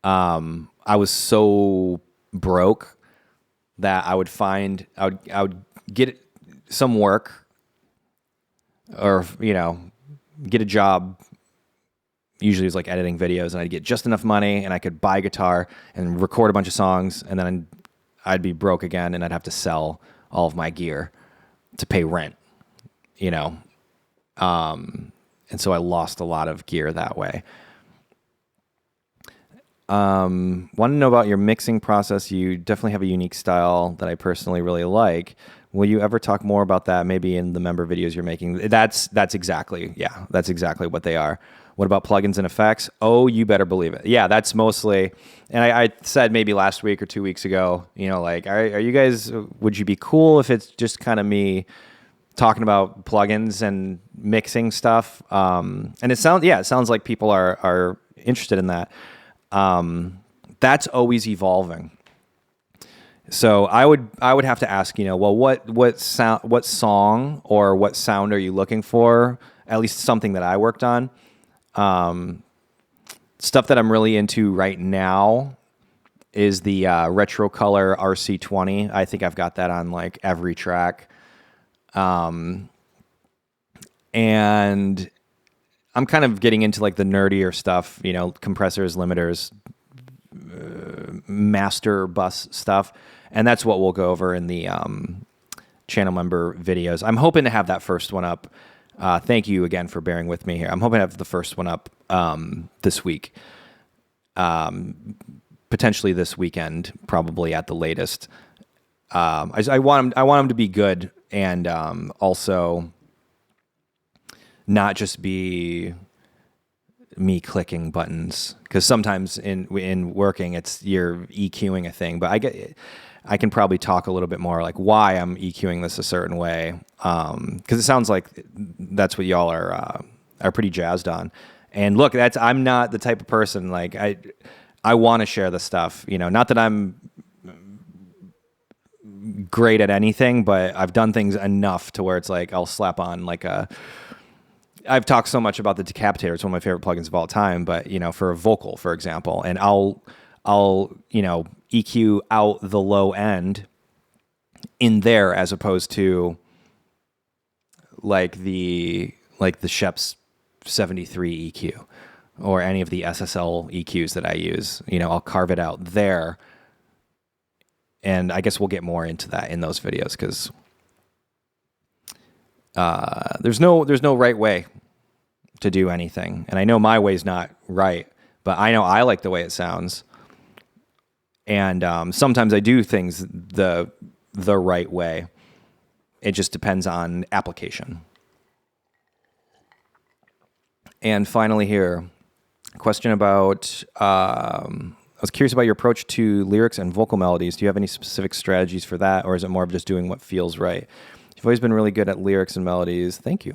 I was so broke that I would get some work or, get a job. Usually it was like editing videos, and I'd get just enough money and I could buy a guitar and record a bunch of songs, and then I'd be broke again and I'd have to sell all of my gear to pay rent, and so I lost a lot of gear that way. Want to know about your mixing process. You definitely have a unique style that I personally really like. Will you ever talk more about that, maybe in the member videos you're making? That's exactly what they are. What about plugins and effects? Oh, you better believe it. Yeah, that's mostly, and I said maybe last week or 2 weeks ago, are you guys, would you be cool if it's just kind of me talking about plugins and mixing stuff? And it sounds like people are interested in that. That's always evolving. So I would have to ask, what song or what sound are you looking for? At least something that I worked on. Stuff that I'm really into right now is the Retro Color RC20. I think I've got that on like every track. And I'm kind of getting into like the nerdier stuff, compressors, limiters, master bus stuff. And that's what we'll go over in the channel member videos. I'm hoping to have that first one up. Thank you again for bearing with me here. I'm hoping to have the first one up this week. Potentially this weekend, probably at the latest. I want them to be good and also not just be me clicking buttons, because sometimes in working you're EQing a thing, but I can probably talk a little bit more like why I'm EQing this a certain way, because it sounds like that's what y'all are pretty jazzed on. And look, I'm not the type of person like I want to share the stuff, not that I'm great at anything, but I've done things enough to where it's like I'll slap on like I've talked so much about the Decapitator. It's one of my favorite plugins of all time, but for a vocal, for example, and I'll EQ out the low end in there as opposed to like the Shep's 73 EQ or any of the SSL EQs that I use. I'll carve it out there. And I guess we'll get more into that in those videos, because there's no right way to do anything. And I know my way's not right, but I know I like the way it sounds. And sometimes I do things the right way. It just depends on application. And finally here, a question about, I was curious about your approach to lyrics and vocal melodies. Do you have any specific strategies for that, or is it more of just doing what feels right? You've always been really good at lyrics and melodies. Thank you.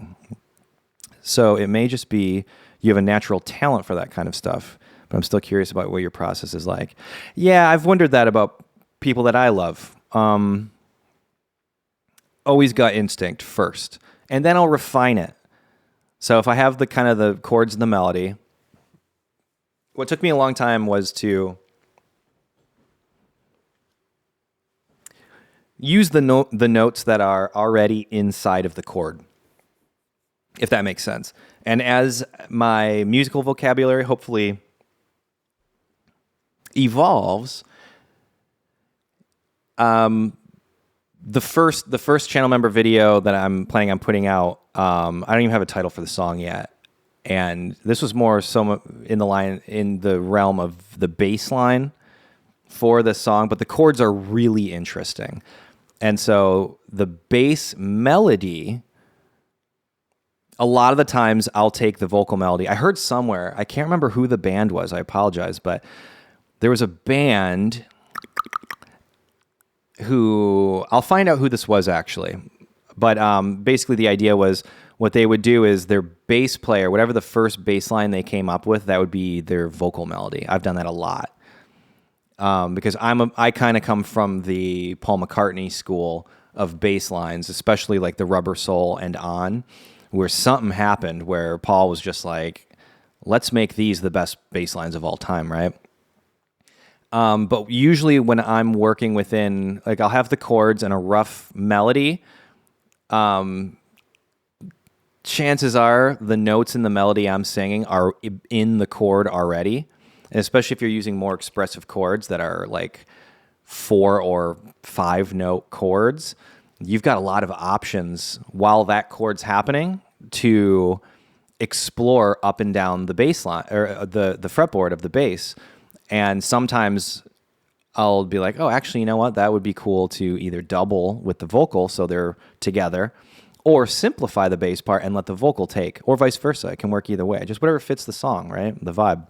So it may just be you have a natural talent for that kind of stuff, but I'm still curious about what your process is like. Yeah, I've wondered that about people that I love. Always gut instinct first, and then I'll refine it. So if I have the kind of the chords and the melody, what took me a long time was to use the notes that are already inside of the chord, if that makes sense. And as my musical vocabulary hopefully evolves, the first channel member video that I'm planning on putting out, I don't even have a title for the song yet. And this was more so in the realm of the bass line for the song, but the chords are really interesting. And so the bass melody, a lot of the times I'll take the vocal melody. I heard somewhere, I can't remember who the band was, I apologize, but there was a band who, I'll find out who this was actually. But basically the idea was what they would do is their bass player, whatever the first bass line they came up with, that would be their vocal melody. I've done that a lot. Because I kind of come from the Paul McCartney school of bass lines, especially like the Rubber Soul and On, where something happened where Paul was just like, let's make these the best bass lines of all time, right? But usually when I'm working within, like, I'll have the chords and a rough melody. Chances are the notes in the melody I'm singing are in the chord already. And especially if you're using more expressive chords that are like 4 or 5 note chords, you've got a lot of options while that chord's happening to explore up and down the bass line or the fretboard of the bass. And sometimes I'll be like, oh, actually, you know what? That would be cool to either double with the vocal so they're together, or simplify the bass part and let the vocal take, or vice versa. It can work either way. Just whatever fits the song, right? The vibe.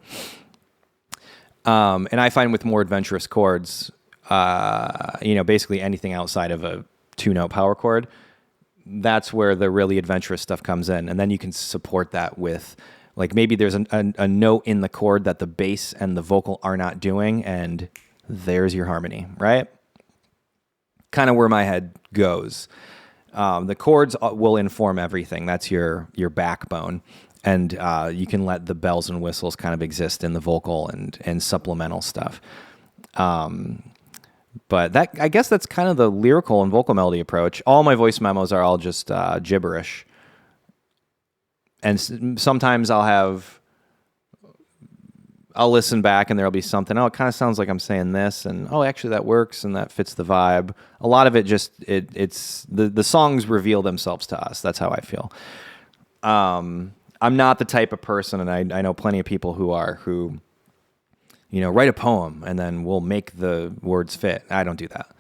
And I find with more adventurous chords, basically anything outside of a 2-note power chord, that's where the really adventurous stuff comes in. And then you can support that with, like, maybe there's a note in the chord that the bass and the vocal are not doing, and there's your harmony, right? Kind of where my head goes. The chords will inform everything. That's your backbone. And you can let the bells and whistles kind of exist in the vocal and supplemental stuff. But I guess that's kind of the lyrical and vocal melody approach. All my voice memos are all just gibberish. And sometimes I'll listen back and there'll be something, oh, it kind of sounds like I'm saying this, and oh, actually that works and that fits the vibe. A lot of it just, it's the songs reveal themselves to us. That's how I feel. I'm not the type of person, and I know plenty of people who write a poem and then we'll make the words fit. I don't do that.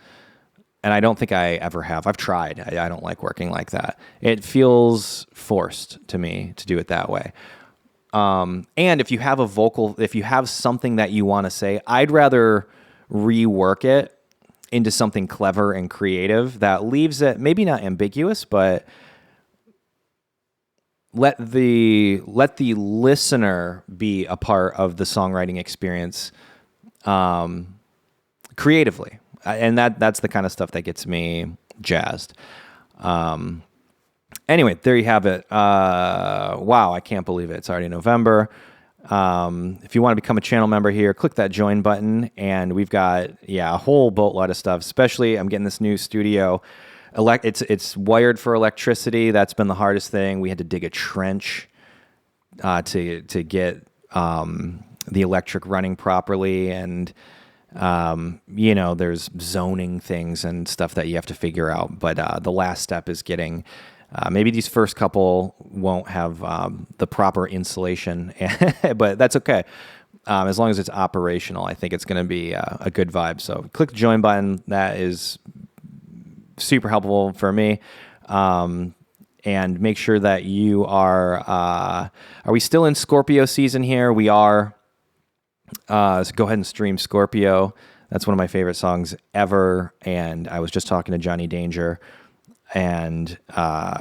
And I don't think I ever have. I've tried. I don't like working like that. It feels forced to me to do it that way. And if you have something that you want to say, I'd rather rework it into something clever and creative that leaves it maybe not ambiguous, but let the listener be a part of the songwriting experience creatively. And that's the kind of stuff that gets me jazzed. Anyway, there you have it. Wow, I can't believe it. It's already November. If you want to become a channel member here, click that join button. And we've got, a whole boatload of stuff. Especially, I'm getting this new studio. It's wired for electricity. That's been the hardest thing. We had to dig a trench to get the electric running properly. And there's zoning things and stuff that you have to figure out. But the last step is getting, maybe these first couple won't have the proper insulation, but that's okay. As long as it's operational, I think it's going to be a good vibe. So click the join button. That is super helpful for me. And make sure that you are we still in Scorpio season here? We are. So go ahead and stream Scorpio. That's one of my favorite songs ever. And I was just talking to Johnny Danger, and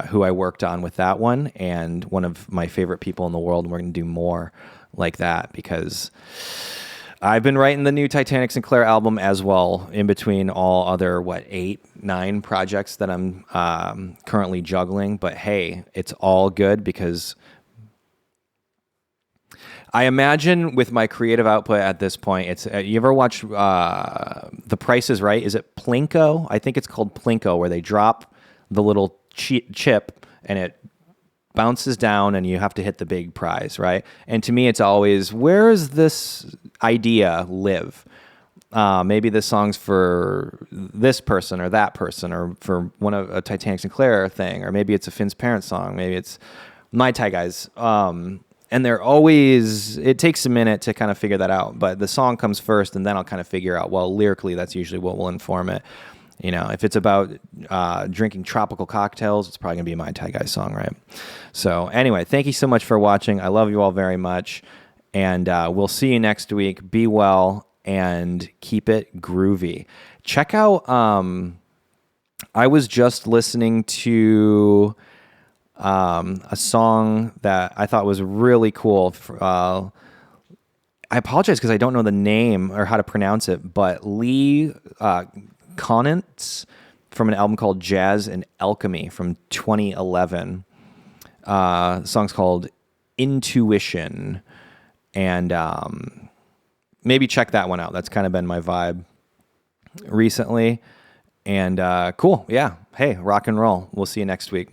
who I worked on with that one, and one of my favorite people in the world. And we're going to do more like that because I've been writing the new Titanic Sinclair album as well, in between all other 8, 9 projects that I'm currently juggling. But hey, it's all good because I imagine with my creative output at this point, it's you ever watch The Price is Right? Is it Plinko? I think it's called Plinko, where they drop the little chip and it bounces down and you have to hit the big prize, right? And to me, it's always, where does this idea live? Maybe this song's for this person or that person, or for one of a Titanic Sinclair thing, or maybe it's a Finn's Parents song, maybe it's My Thai Guys. And they're always, it takes a minute to kind of figure that out, but the song comes first, and then I'll kind of figure out, well, lyrically, that's usually what will inform it. If it's about drinking tropical cocktails, it's probably going to be a My Thai Guys song, right? So anyway, thank you so much for watching. I love you all very much, and we'll see you next week. Be well and keep it groovy. Check out, I was just listening to a song that I thought was really cool. I apologize because I don't know the name or how to pronounce it, but Lee Hutchinson from an album called Jazz and Alchemy from 2011. The song's called Intuition. And maybe check that one out. That's kind of been my vibe recently. And cool. Yeah. Hey, rock and roll. We'll see you next week.